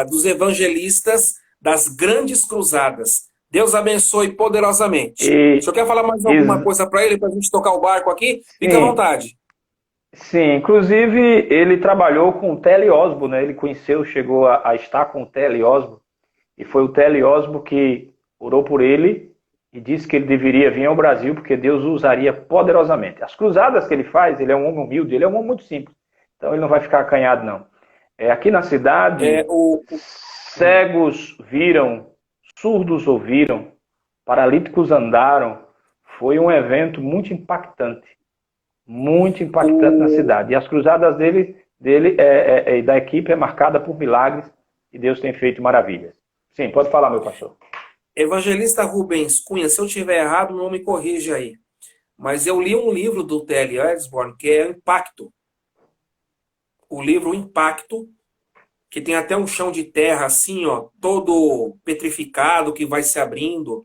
dos evangelistas das grandes cruzadas. Deus abençoe poderosamente. O senhor quer falar mais alguma coisa para ele, para a gente tocar o barco aqui? Fique à vontade. Sim, inclusive ele trabalhou com o Telly Osborne, né? Ele chegou a estar com o Telly Osborne, e foi o Telly Osborne que orou por ele e disse que ele deveria vir ao Brasil porque Deus o usaria poderosamente. As cruzadas que ele faz, ele é um homem humilde, ele é um homem muito simples, então ele não vai ficar acanhado não. Aqui na cidade, cegos viram, surdos ouviram, paralíticos andaram. Foi um evento muito impactante na cidade. E as cruzadas dele e da equipe é marcada por milagres e Deus tem feito maravilhas. Sim, pode falar, meu pastor. Evangelista Rubens Cunha, se eu estiver errado, não me corrija aí. Mas eu li um livro do Telly Osborne que é Impacto. O livro Impacto, que tem até um chão de terra assim, ó, todo petrificado, que vai se abrindo.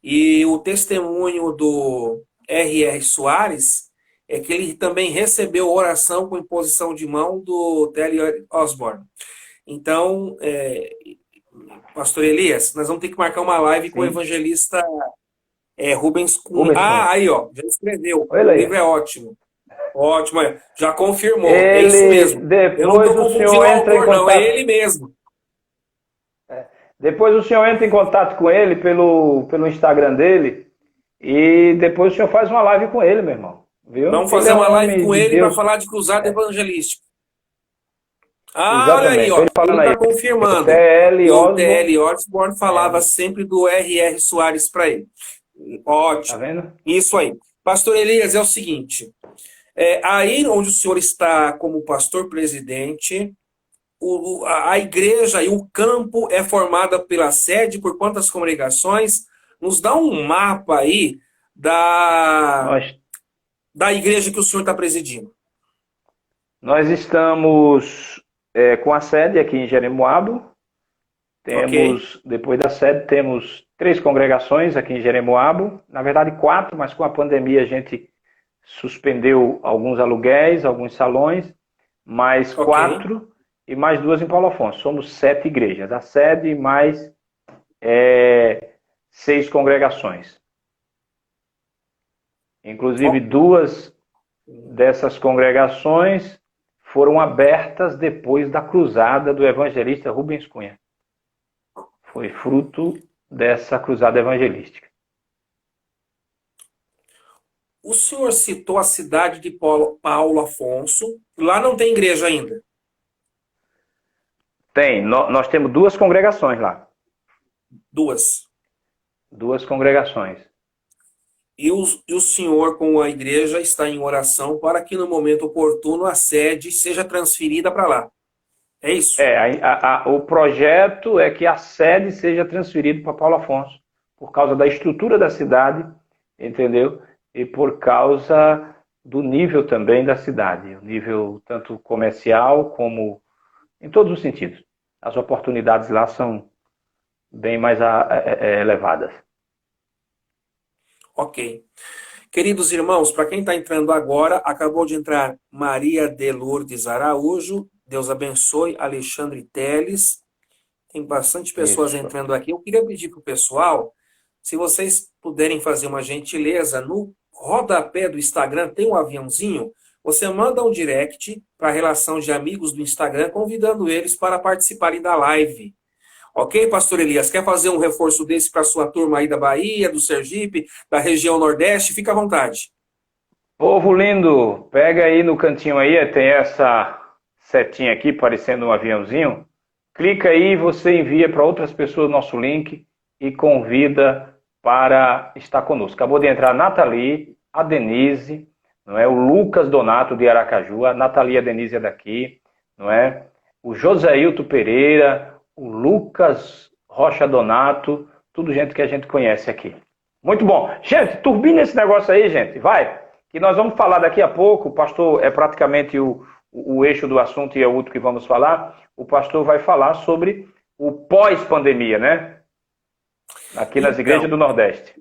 E o testemunho do R.R. Soares é que ele também recebeu oração com imposição de mão do Telly Osborne. Então, pastor Elias, nós vamos ter que marcar uma live com o evangelista Rubens Cunha. Aí, ó, já escreveu. O livro é ótimo. Ótimo, já confirmou. É isso mesmo. Eu não estou confundindo o autor, não. É ele mesmo. Depois o senhor entra em contato com ele pelo Instagram dele e depois o senhor faz uma live com ele, meu irmão. Viu? Vamos fazer uma live com ele para falar de cruzada evangelística. Olha aí, ó. Ele está confirmando. O Telly Osborne falava sempre do R.R. Soares para ele. Ótimo. Tá vendo? Isso aí. Pastor Elias, é o seguinte. Aí onde o senhor está como pastor presidente, a igreja e o campo é formada pela sede por quantas congregações? Nos dá um mapa aí da igreja que o senhor está presidindo. Nós estamos com a sede aqui em Jeremoabo. Depois da sede, temos 3 congregações aqui em Jeremoabo. Na verdade, 4, mas com a pandemia a gente suspendeu alguns aluguéis, alguns salões, mais 4 e mais 2 em Paulo Afonso. Somos 7 igrejas. A sede mais 6 congregações. Inclusive, 2 dessas congregações foram abertas depois da cruzada do evangelista Rubens Cunha. Foi fruto dessa cruzada evangelística. O senhor citou a cidade de Paulo Afonso. Lá não tem igreja ainda? Tem. Nós temos 2 congregações lá. 2. 2 congregações. E o senhor, com a igreja, está em oração para que no momento oportuno a sede seja transferida para lá. É isso? O projeto é que a sede seja transferida para Paulo Afonso, por causa da estrutura da cidade, entendeu? E por causa do nível também da cidade, o nível tanto comercial como em todos os sentidos. As oportunidades lá são bem mais elevadas. Ok. Queridos irmãos, para quem está entrando agora, acabou de entrar Maria de Lourdes Araújo, Deus abençoe, Alexandre Teles, tem bastante pessoas Isso. entrando aqui. Eu queria pedir para o pessoal, se vocês puderem fazer uma gentileza, no rodapé do Instagram tem um aviãozinho, você manda um direct para a relação de amigos do Instagram, convidando eles para participarem da live. Ok, pastor Elias? Quer fazer um reforço desse para a sua turma aí da Bahia, do Sergipe, da região Nordeste? Fica à vontade. Povo lindo, pega aí no cantinho aí, tem essa setinha aqui parecendo um aviãozinho. Clica aí e você envia para outras pessoas o nosso link e convida para estar conosco. Acabou de entrar a Nathalie, a Denise, não é? O Lucas Donato de Aracaju, a Nathalie e a Denise é daqui, não é? O Joséilton Pereira, o Lucas Rocha Donato, tudo gente que a gente conhece aqui. Muito bom. Gente, turbina esse negócio aí, gente. Vai, que nós vamos falar daqui a pouco. O pastor é praticamente o eixo do assunto e é o outro que vamos falar. O pastor vai falar sobre o pós-pandemia, né? Aqui nas igrejas do Nordeste.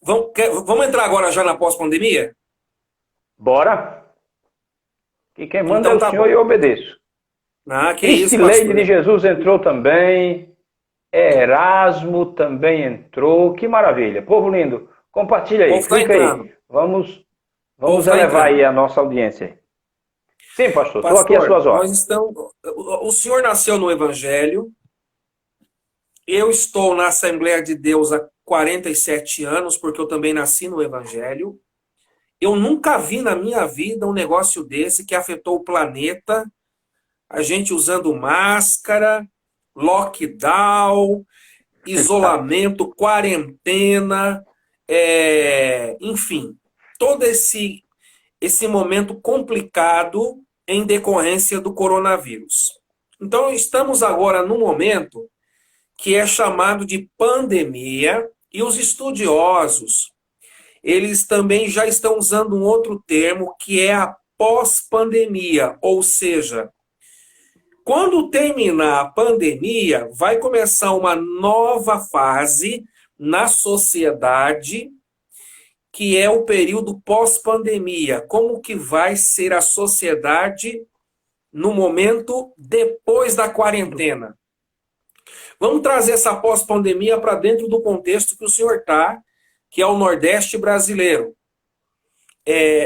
Vamos entrar agora já na pós-pandemia? Bora. Que quem manda Então, é o Senhor e eu obedeço. Que isso, Cristileide de Jesus entrou também. Erasmo também entrou. Que maravilha. Povo lindo, compartilha aí, clica aí. Vamos elevar aí a nossa audiência. Sim, pastor, estou aqui às suas ordens. O senhor nasceu no Evangelho. Eu estou na Assembleia de Deus há 47 anos, porque eu também nasci no Evangelho. Eu nunca vi na minha vida um negócio desse que afetou o planeta. A gente usando máscara, lockdown, isolamento, quarentena, enfim, todo esse momento complicado em decorrência do coronavírus. Então, estamos agora num momento que é chamado de pandemia, e os estudiosos, eles também já estão usando um outro termo, que é a pós-pandemia, ou seja, quando terminar a pandemia, vai começar uma nova fase na sociedade, que é o período pós-pandemia. Como que vai ser a sociedade no momento depois da quarentena? Vamos trazer essa pós-pandemia para dentro do contexto que o senhor está, que é o Nordeste brasileiro.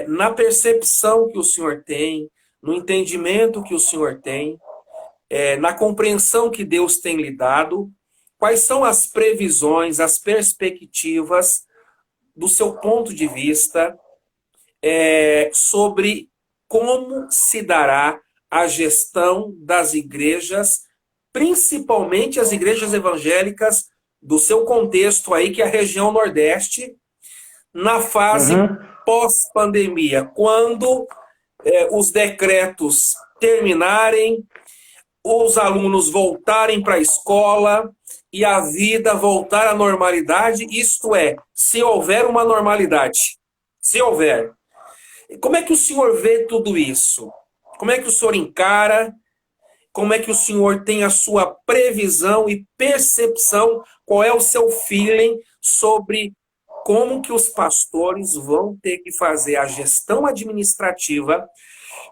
Na percepção que o senhor tem, no entendimento que o senhor tem, na compreensão que Deus tem lhe dado, quais são as previsões, as perspectivas do seu ponto de vista sobre como se dará a gestão das igrejas, principalmente as igrejas evangélicas do seu contexto aí, que é a região Nordeste, na fase pós-pandemia, quando os decretos terminarem, os alunos voltarem para a escola e a vida voltar à normalidade, isto é, se houver uma normalidade. Se houver. Como é que o senhor vê tudo isso? Como é que o senhor encara? Como é que o senhor tem a sua previsão e percepção? Qual é o seu feeling sobre como que os pastores vão ter que fazer a gestão administrativa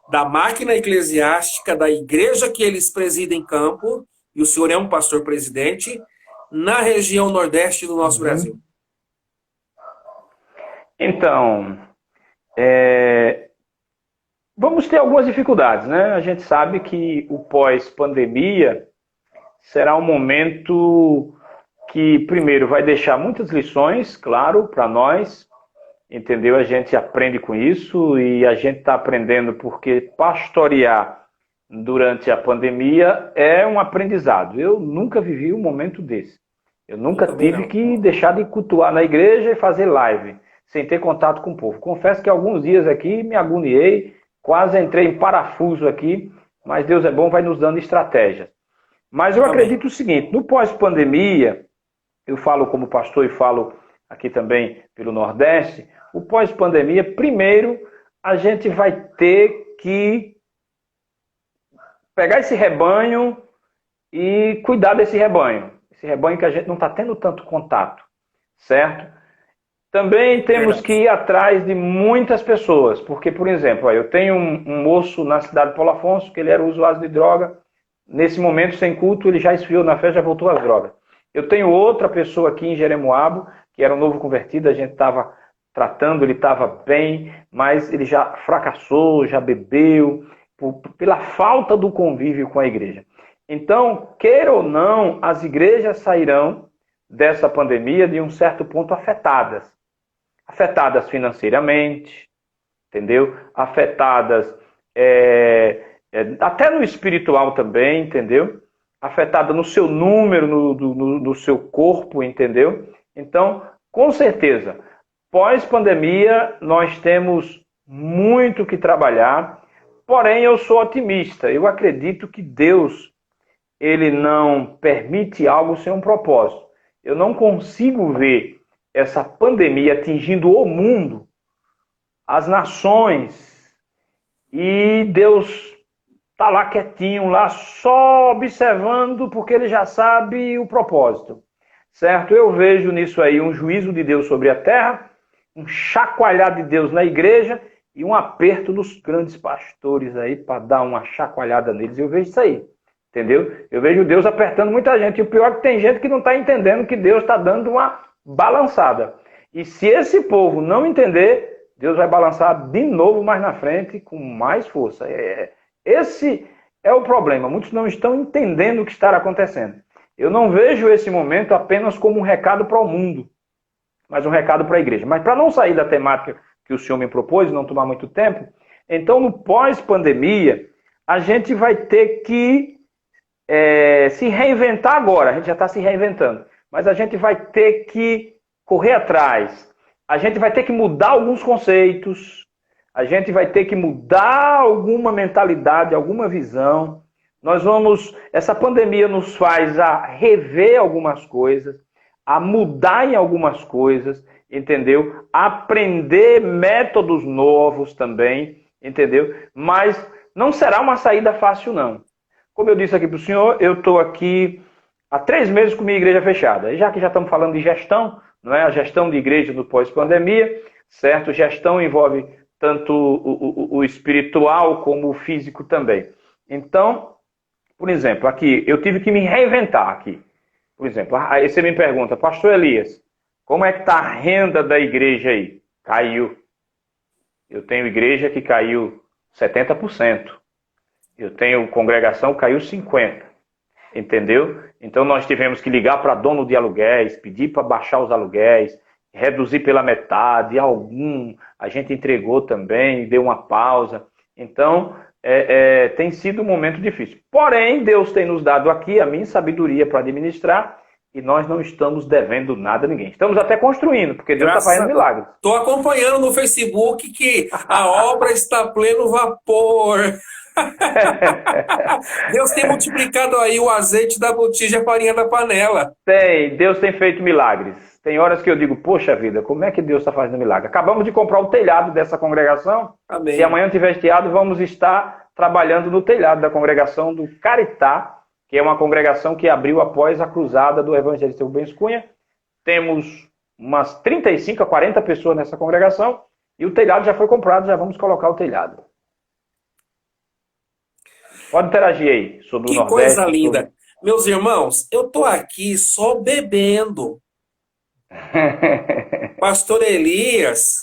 da máquina eclesiástica, da igreja que eles presidem em campo, e o senhor é um pastor presidente, na região nordeste do nosso Brasil? Então, vamos ter algumas dificuldades, né? A gente sabe que o pós-pandemia será um momento que, primeiro, vai deixar muitas lições, claro, para nós, entendeu? A gente aprende com isso e a gente está aprendendo porque pastorear durante a pandemia é um aprendizado. Eu nunca vivi um momento desse. Eu nunca tive que deixar de cultuar na igreja e fazer live, sem ter contato com o povo. Confesso que alguns dias aqui me agoniei, quase entrei em parafuso aqui, mas Deus é bom, vai nos dando estratégias. Mas eu acredito o seguinte, no pós-pandemia, eu falo como pastor e falo aqui também pelo Nordeste, o pós-pandemia, primeiro, a gente vai ter que pegar esse rebanho e cuidar desse rebanho. Esse rebanho que a gente não está tendo tanto contato, certo? Também temos que ir atrás de muitas pessoas, porque, por exemplo, eu tenho um moço na cidade de Paulo Afonso, que ele era usuário de droga, nesse momento, sem culto, ele já esfriou na fé, já voltou às drogas. Eu tenho outra pessoa aqui em Jeremoabo, que era um novo convertido, a gente estava tratando, ele estava bem, mas ele já fracassou, já bebeu, pela falta do convívio com a igreja. Então, queira ou não, as igrejas sairão dessa pandemia de um certo ponto afetadas. Afetadas financeiramente, entendeu? Afetadas até no espiritual também, entendeu? Afetada no seu número, no seu corpo, entendeu? Então, com certeza, pós-pandemia, nós temos muito que trabalhar, porém eu sou otimista. Eu acredito que Deus, ele não permite algo sem um propósito. Eu não consigo ver essa pandemia atingindo o mundo, as nações, e Deus está lá quietinho, lá só observando, porque ele já sabe o propósito, certo? Eu vejo nisso aí um juízo de Deus sobre a terra, um chacoalhar de Deus na igreja e um aperto dos grandes pastores aí para dar uma chacoalhada neles. Eu vejo isso aí, entendeu? Eu vejo Deus apertando muita gente. E o pior é que tem gente que não está entendendo que Deus está dando uma balançada. E se esse povo não entender, Deus vai balançar de novo mais na frente com mais força. Esse é o problema. Muitos não estão entendendo o que está acontecendo. Eu não vejo esse momento apenas como um recado para o mundo, mas um recado para a igreja. Mas para não sair da temática que o senhor me propôs, não tomar muito tempo, então no pós-pandemia, a gente vai ter que se reinventar agora. A gente já está se reinventando. Mas a gente vai ter que correr atrás. A gente vai ter que mudar alguns conceitos. A gente vai ter que mudar alguma mentalidade, alguma visão. Essa pandemia nos faz a rever algumas coisas, a mudar em algumas coisas, entendeu? Aprender métodos novos também, entendeu? Mas não será uma saída fácil, não. Como eu disse aqui para o senhor, eu estou aqui há 3 meses com minha igreja fechada. E já que já estamos falando de gestão, não é? A gestão de igreja no pós-pandemia, certo? Gestão envolve tanto o espiritual como o físico também. Então, por exemplo, aqui, eu tive que me reinventar aqui. Por exemplo, aí você me pergunta, pastor Elias, como é que está a renda da igreja aí? Caiu. Eu tenho igreja que caiu 70%. Eu tenho congregação que caiu 50%. Entendeu? Então nós tivemos que ligar para dono de aluguéis, pedir para baixar os aluguéis, reduzir pela metade, a gente entregou também, deu uma pausa. Então, tem sido um momento difícil. Porém, Deus tem nos dado aqui a minha sabedoria para administrar e nós não estamos devendo nada a ninguém. Estamos até construindo, porque Deus está fazendo milagres. Estou acompanhando no Facebook que a obra está a pleno vapor. Deus tem multiplicado aí o azeite da botija e a farinha da panela. Deus tem feito milagres. Tem horas que eu digo, poxa vida, como é que Deus está fazendo milagre? Acabamos de comprar o telhado dessa congregação. Amém. Se amanhã tiver estiado, vamos estar trabalhando no telhado da congregação do Caritá, que é uma congregação que abriu após a cruzada do evangelista Rubens Cunha. Temos umas 35 a 40 pessoas nessa congregação e o telhado já foi comprado, já vamos colocar o telhado. Pode interagir aí sobre o Nordeste. Que coisa linda. Meus irmãos, eu tô aqui só bebendo. Pastor Elias,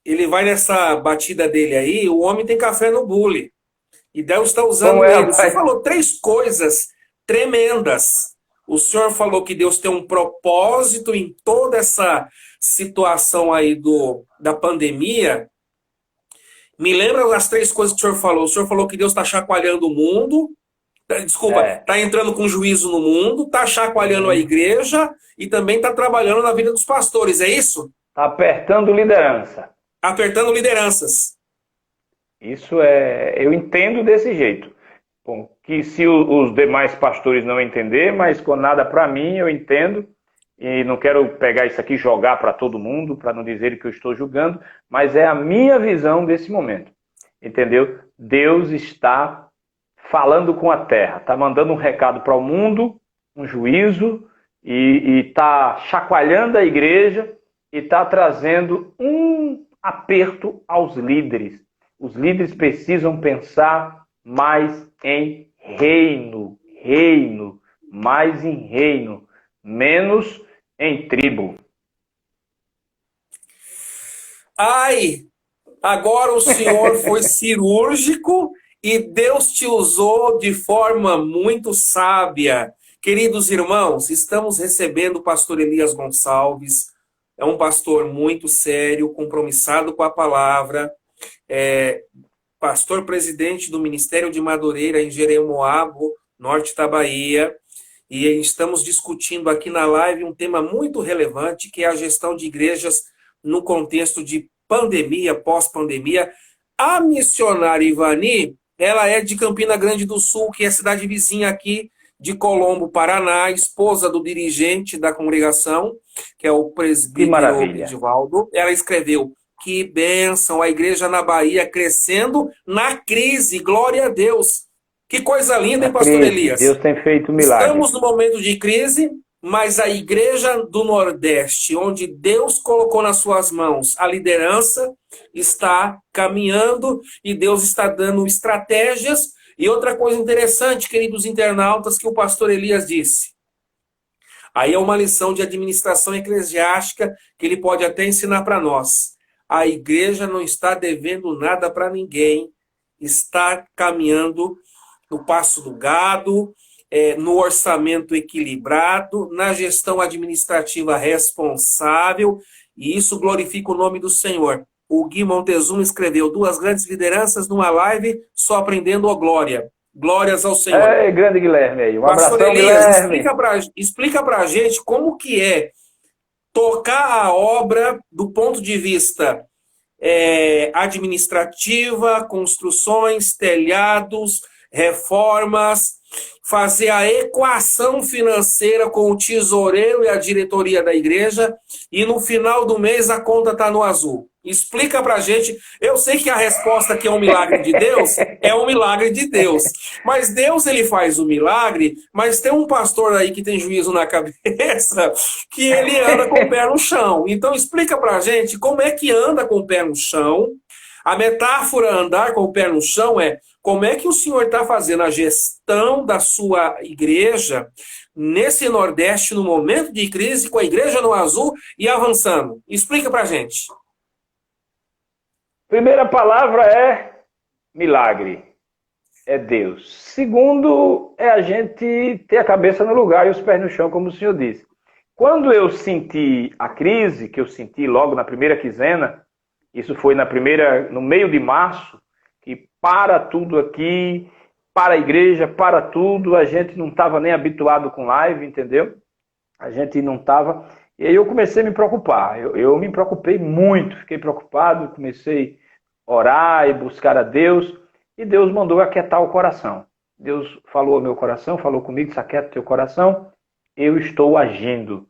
ele vai nessa batida dele aí, o homem tem café no bule. E Deus está Como usando é, ele. O senhor rapaz? falou três coisas tremendas. O senhor falou que Deus tem um propósito em toda essa situação aí da pandemia. Me lembra as três coisas que o senhor falou. O senhor falou que Deus está chacoalhando o mundo. Desculpa, É. está entrando com juízo no mundo, está chacoalhando a Sim. igreja e também está trabalhando na vida dos pastores. É isso? Tá apertando liderança. Apertando lideranças. Isso eu entendo desse jeito. Bom, que se os demais pastores não entender, mas com nada para mim, eu entendo. E não quero pegar isso aqui e jogar para todo mundo, para não dizer que eu estou julgando, mas é a minha visão desse momento. Entendeu? Deus está falando com a terra, está mandando um recado para o mundo, um juízo, e está chacoalhando a igreja e está trazendo um aperto aos líderes. Os líderes precisam pensar mais em reino, mais em reino, menos em tribo. Ai, agora o senhor foi cirúrgico e Deus te usou de forma muito sábia. Queridos irmãos, estamos recebendo o pastor Elias Gonçalves. É um pastor muito sério, compromissado com a palavra. É pastor presidente do Ministério de Madureira em Jeremoabo, norte da Bahia. E estamos discutindo aqui na live um tema muito relevante, que é a gestão de igrejas no contexto de pandemia, pós-pandemia. A missionária Ivani, ela é de Campina Grande do Sul, que é cidade vizinha aqui de Colombo, Paraná, esposa do dirigente da congregação, que é o Que presbítero maravilha. Edivaldo. Ela escreveu: que bênção, a igreja na Bahia crescendo na crise, glória a Deus. Que coisa linda, Na hein, pastor crise, Deus Elias? tem feito milagres. Estamos no momento de crise, mas a igreja do Nordeste, onde Deus colocou nas suas mãos a liderança, está caminhando e Deus está dando estratégias. E outra coisa interessante, queridos internautas, que o pastor Elias disse. Aí é uma lição de administração eclesiástica que ele pode até ensinar para nós. A igreja não está devendo nada para ninguém, está caminhando no passo do gado, no orçamento equilibrado, na gestão administrativa responsável, e isso glorifica o nome do Senhor. O Gui Montezuma escreveu: duas grandes lideranças numa live, só aprendendo a glória. Glórias ao Senhor. É, grande Guilherme aí. Um Pastor abração, Elias, Guilherme. explica pra gente como que é tocar a obra do ponto de vista administrativa, construções, telhados, reformas, fazer a equação financeira com o tesoureiro e a diretoria da igreja, e no final do mês a conta está no azul. Explica pra gente. Eu sei que a resposta que é um milagre de Deus é um milagre de Deus. Mas Deus, ele faz o milagre, mas tem um pastor aí que tem juízo na cabeça que ele anda com o pé no chão. Então explica pra gente como é que anda com o pé no chão. A metáfora andar com o pé no chão é como é que o senhor está fazendo a gestão da sua igreja nesse Nordeste, no momento de crise, com a igreja no azul e avançando. Explica pra gente. Primeira palavra é milagre. É Deus. Segundo, é a gente ter a cabeça no lugar e os pés no chão, como o senhor disse. Quando eu senti a crise, que eu senti logo na primeira quinzena, isso foi no meio de março, que para tudo aqui, para a igreja, para tudo, a gente não estava nem habituado com live, entendeu? A gente não estava. E aí eu comecei a me preocupar. Eu me preocupei muito, fiquei preocupado, comecei a orar e buscar a Deus. E Deus mandou aquietar o coração. Deus falou ao meu coração, falou comigo: se aquieta o teu coração, eu estou agindo.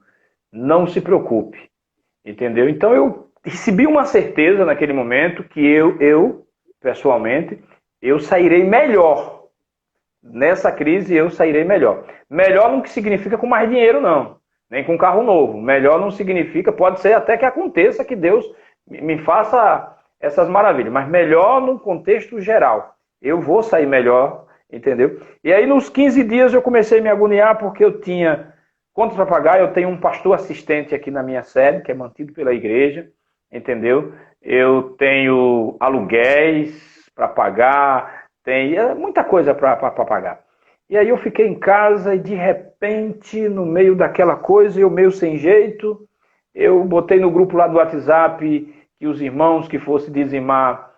Não se preocupe. Entendeu? Então eu recebi uma certeza naquele momento que eu pessoalmente, eu sairei melhor. Nessa crise eu sairei melhor. Melhor não significa com mais dinheiro, não. Nem com carro novo. Melhor não significa, pode ser até que aconteça que Deus me faça essas maravilhas, mas melhor no contexto geral. Eu vou sair melhor, entendeu? E aí nos 15 dias eu comecei a me agoniar porque eu tinha contas para pagar, eu tenho um pastor assistente aqui na minha sede, que é mantido pela igreja, entendeu? Eu tenho aluguéis para pagar, tem muita coisa para pagar. E aí eu fiquei em casa e de repente, no meio daquela coisa, eu meio sem jeito, eu botei no grupo lá do WhatsApp que os irmãos que fossem dizimar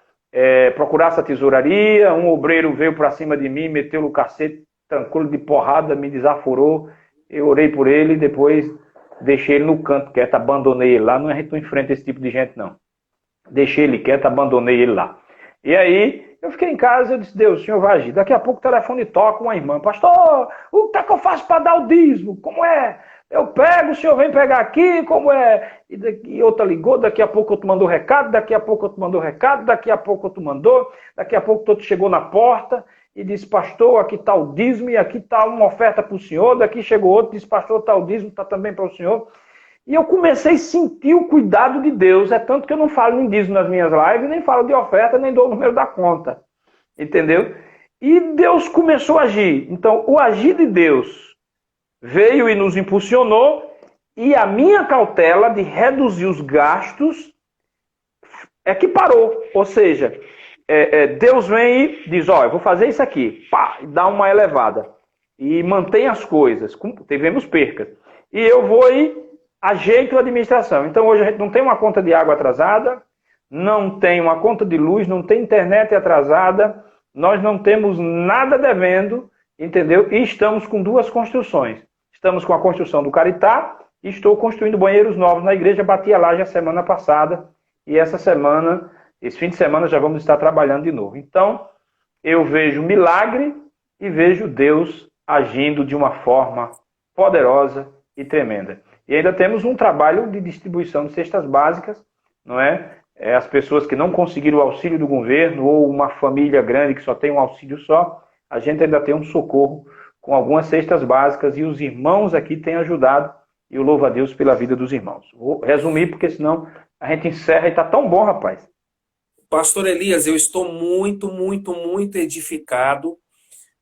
procurassem a tesouraria, um obreiro veio para cima de mim, meteu no cacete, tancou-lhe de porrada, me desaforou, eu orei por ele e depois deixei ele no canto quieto, abandonei ele lá, a gente não enfrenta esse tipo de gente não. Deixei ele quieto, abandonei ele lá. E aí, eu fiquei em casa, eu disse, Deus, o Senhor vai agir. Daqui a pouco o telefone toca, uma irmã, pastor, o que é que eu faço para dar o dízimo? Como é? Eu pego, o senhor vem pegar aqui, como é? E outra ligou, daqui a pouco outro mandou recado, daqui a pouco outro mandou recado, daqui a pouco outro mandou, daqui a pouco outro chegou na porta e disse, pastor, aqui está o dízimo e aqui está uma oferta para o senhor, daqui chegou outro e disse, pastor, está o dízimo, está também para o senhor. E eu comecei a sentir o cuidado de Deus. É tanto que eu não falo em dízimo nas minhas lives, nem falo de oferta, nem dou o número da conta. Entendeu? E Deus começou a agir. Então, o agir de Deus veio e nos impulsionou. E a minha cautela de reduzir os gastos é que parou. Ou seja, Deus vem e diz, ó, eu vou fazer isso aqui. Pá, e dá uma elevada. E mantém as coisas. Tivemos percas. E eu vou e ajeito a administração. Então hoje a gente não tem uma conta de água atrasada, não tem uma conta de luz, não tem internet atrasada, nós não temos nada devendo, entendeu? E estamos com 2 construções. Estamos com a construção do Caritá e estou construindo banheiros novos na igreja, bati a laje a semana passada e essa semana, esse fim de semana já vamos estar trabalhando de novo. Então, eu vejo milagre e vejo Deus agindo de uma forma poderosa e tremenda. E ainda temos um trabalho de distribuição de cestas básicas, não é? As pessoas que não conseguiram o auxílio do governo ou uma família grande que só tem um auxílio só, a gente ainda tem um socorro com algumas cestas básicas e os irmãos aqui têm ajudado e eu louvo a Deus pela vida dos irmãos. Vou resumir porque senão a gente encerra e está tão bom, rapaz. Pastor Elias, eu estou muito, muito, muito edificado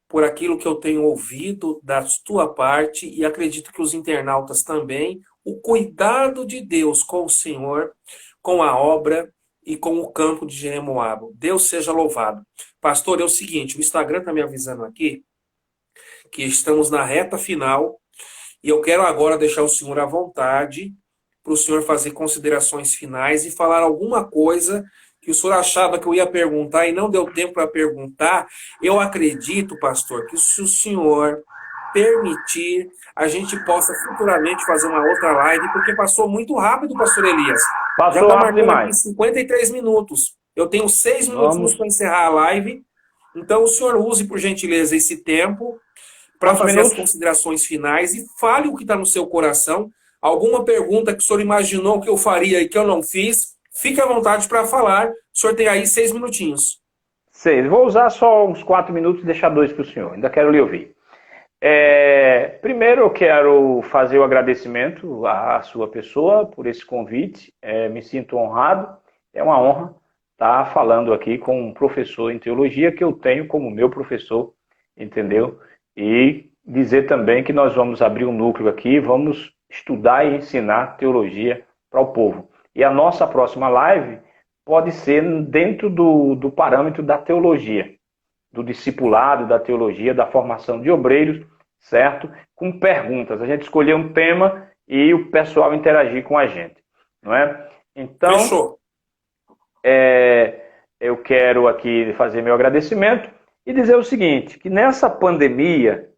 por aquilo que eu tenho ouvido da tua parte e acredito que os internautas também, o cuidado de Deus com o Senhor, com a obra e com o campo de Jeremoabo. Deus seja louvado. Pastor, é o seguinte, o Instagram está me avisando aqui que estamos na reta final e eu quero agora deixar o senhor à vontade para o senhor fazer considerações finais e falar alguma coisa que o senhor achava que eu ia perguntar e não deu tempo para perguntar. Eu acredito, pastor, que se o senhor permitir, a gente possa futuramente fazer uma outra live, porque passou muito rápido, pastor Elias. Passou já está rápido marcando demais. aqui 53 minutos. Eu tenho 6 minutinhos para encerrar a live. Então, o senhor use, por gentileza, esse tempo para fazer as considerações finais e fale o que está no seu coração. Alguma pergunta que o senhor imaginou que eu faria e que eu não fiz, fique à vontade para falar. O senhor tem aí 6 minutinhos. 6. Vou usar só uns 4 minutos e deixar 2 para o senhor. Ainda quero lhe ouvir. Primeiro eu quero fazer o agradecimento à sua pessoa por esse convite. Me sinto honrado. É uma honra estar falando aqui com um professor em teologia que eu tenho como meu professor, entendeu? E dizer também que nós vamos abrir um núcleo aqui, vamos estudar e ensinar teologia para o povo. E a nossa próxima live pode ser dentro do parâmetro da teologia, do discipulado, da teologia, da formação de obreiros, certo? Com perguntas. A gente escolher um tema e o pessoal interagir com a gente, não é? Então, fechou. Eu quero aqui fazer meu agradecimento e dizer o seguinte, que nessa pandemia,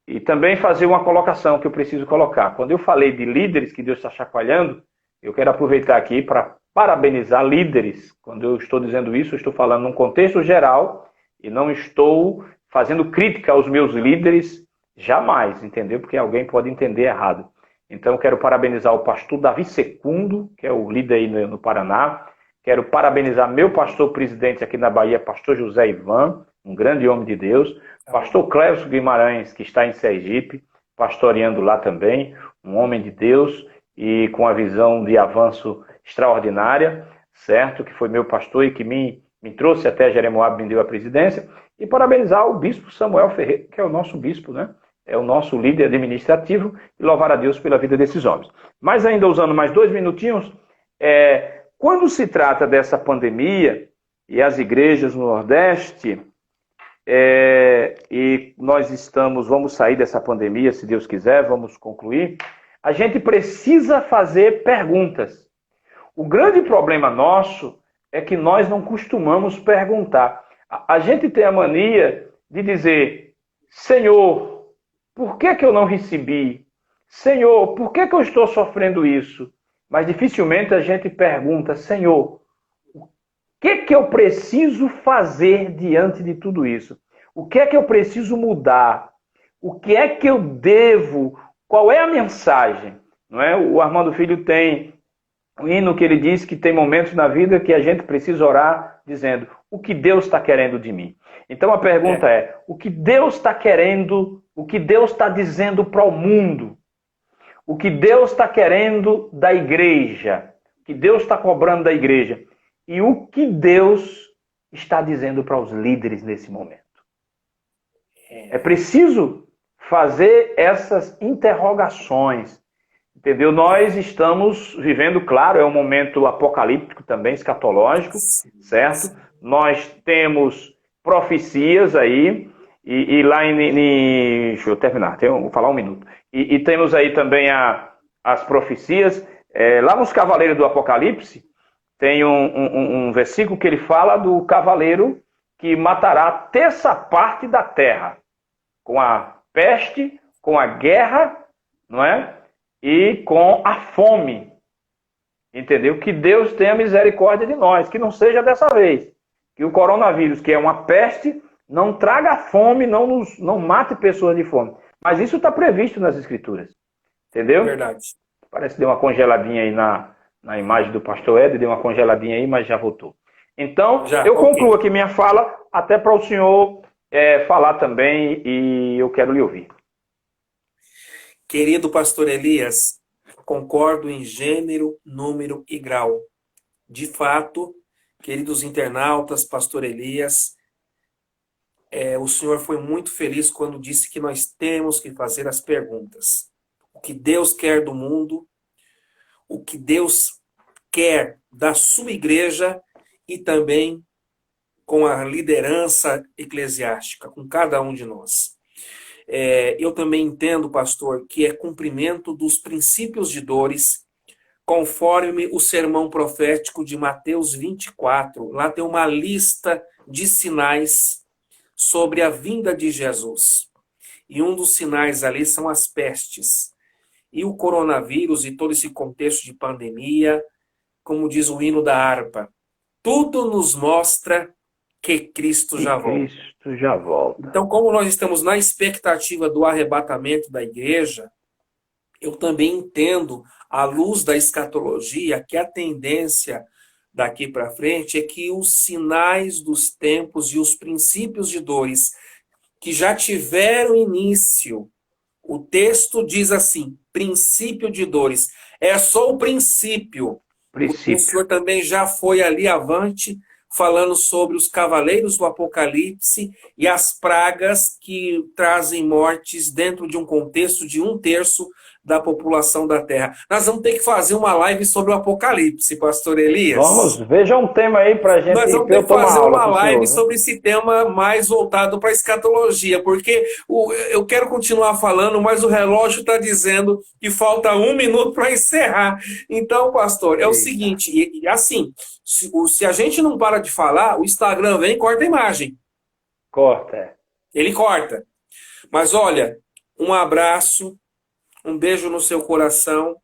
e também fazer uma colocação que eu preciso colocar. Quando eu falei de líderes que Deus está chacoalhando, eu quero aproveitar aqui para parabenizar líderes. Quando eu estou dizendo isso, eu estou falando num contexto geral e não estou fazendo crítica aos meus líderes, jamais, entendeu? Porque alguém pode entender errado. Então, eu quero parabenizar o pastor Davi Secundo, que é o líder aí no Paraná. Quero parabenizar meu pastor presidente aqui na Bahia, pastor José Ivan, um grande homem de Deus. Pastor Clévio Guimarães, que está em Sergipe, pastoreando lá também, um homem de Deus e com a visão de avanço extraordinária, certo? Que foi meu pastor e que me trouxe até Jeremoabo, me deu a presidência. E parabenizar o bispo Samuel Ferreira, que é o nosso bispo, né? É o nosso líder administrativo, e louvar a Deus pela vida desses homens. Mas ainda usando mais 2 minutinhos, quando se trata dessa pandemia, e as igrejas no Nordeste, e nós vamos sair dessa pandemia, se Deus quiser, vamos concluir, a gente precisa fazer perguntas. O grande problema nosso é que nós não costumamos perguntar. A gente tem a mania de dizer, Senhor, por que eu não recebi? Senhor, por que eu estou sofrendo isso? Mas dificilmente a gente pergunta, Senhor, o que eu preciso fazer diante de tudo isso? O que é que eu preciso mudar? O que é que eu devo? Qual é a mensagem? Não é? O Armando Filho tem um hino que ele diz que tem momentos na vida que a gente precisa orar dizendo, o que Deus está querendo de mim? Então a pergunta é, o que Deus está querendo, o que Deus está dizendo para o mundo? O que Deus está querendo da igreja? O que Deus está cobrando da igreja? E o que Deus está dizendo para os líderes nesse momento? É preciso fazer essas interrogações. Entendeu? Nós estamos vivendo, claro, é um momento apocalíptico também, escatológico, certo? Nós temos profecias aí, e lá deixa eu terminar, vou falar 1 minuto. E temos aí também as profecias. Lá nos Cavaleiros do Apocalipse, tem um versículo que ele fala do cavaleiro que matará a 1/3 da terra, com a peste, com a guerra, não é? E com a fome. Entendeu? Que Deus tenha misericórdia de nós, que não seja dessa vez. Que o coronavírus, que é uma peste, não traga fome, não mate pessoas de fome. Mas isso está previsto nas Escrituras. Entendeu? Verdade. Parece que deu uma congeladinha aí na imagem do pastor Ed, deu uma congeladinha aí, mas já voltou. Então, eu concluo aqui minha fala, até para o senhor falar também, e eu quero lhe ouvir. Querido pastor Elias, concordo em gênero, número e grau. De fato, queridos internautas, pastor Elias, o senhor foi muito feliz quando disse que nós temos que fazer as perguntas. O que Deus quer do mundo, o que Deus quer da sua igreja e também com a liderança eclesiástica, com cada um de nós. Eu também entendo, pastor, que é cumprimento dos princípios de dores, conforme o sermão profético de Mateus 24. Lá tem uma lista de sinais sobre a vinda de Jesus. E um dos sinais ali são as pestes. E o coronavírus e todo esse contexto de pandemia, como diz o hino da harpa, tudo nos mostra que Cristo já volta. Cristo já volta. Então, como nós estamos na expectativa do arrebatamento da igreja, eu também entendo, à luz da escatologia, que a tendência daqui para frente é que os sinais dos tempos e os princípios de dores que já tiveram início, o texto diz assim, princípio de dores, é só o princípio. O senhor também já foi ali avante, falando sobre os cavaleiros do Apocalipse e as pragas que trazem mortes dentro de um contexto de 1/3 da população da Terra. Nós vamos ter que fazer uma live sobre o Apocalipse, pastor Elias. Veja um tema aí para a gente. Nós vamos ter que fazer uma live sobre esse tema mais voltado para a escatologia, porque eu quero continuar falando, mas o relógio está dizendo que falta 1 minuto para encerrar. Então, pastor, é o seguinte, e assim, se a gente não para de falar, o Instagram vem e corta a imagem. Corta. Ele corta. Mas olha, um abraço, um beijo no seu coração,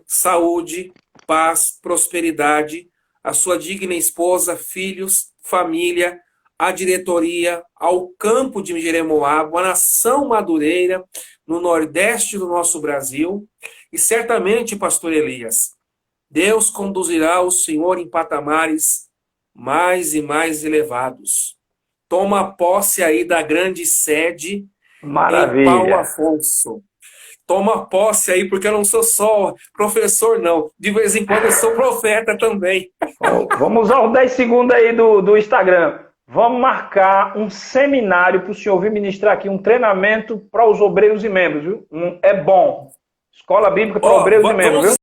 saúde, paz, prosperidade, a sua digna esposa, filhos, família, a diretoria, ao campo de Jeremoabo, a nação madureira, no nordeste do nosso Brasil. E certamente, pastor Elias, Deus conduzirá o Senhor em patamares mais e mais elevados. Toma posse aí da grande sede em Paulo Afonso. Toma posse aí, porque eu não sou só professor, não. De vez em quando eu sou profeta também. Vamos usar os 10 segundos aí do Instagram. Vamos marcar um seminário para o senhor vir ministrar aqui, um treinamento para os obreiros e membros, viu? É bom. Escola Bíblica para obreiros e membros, viu?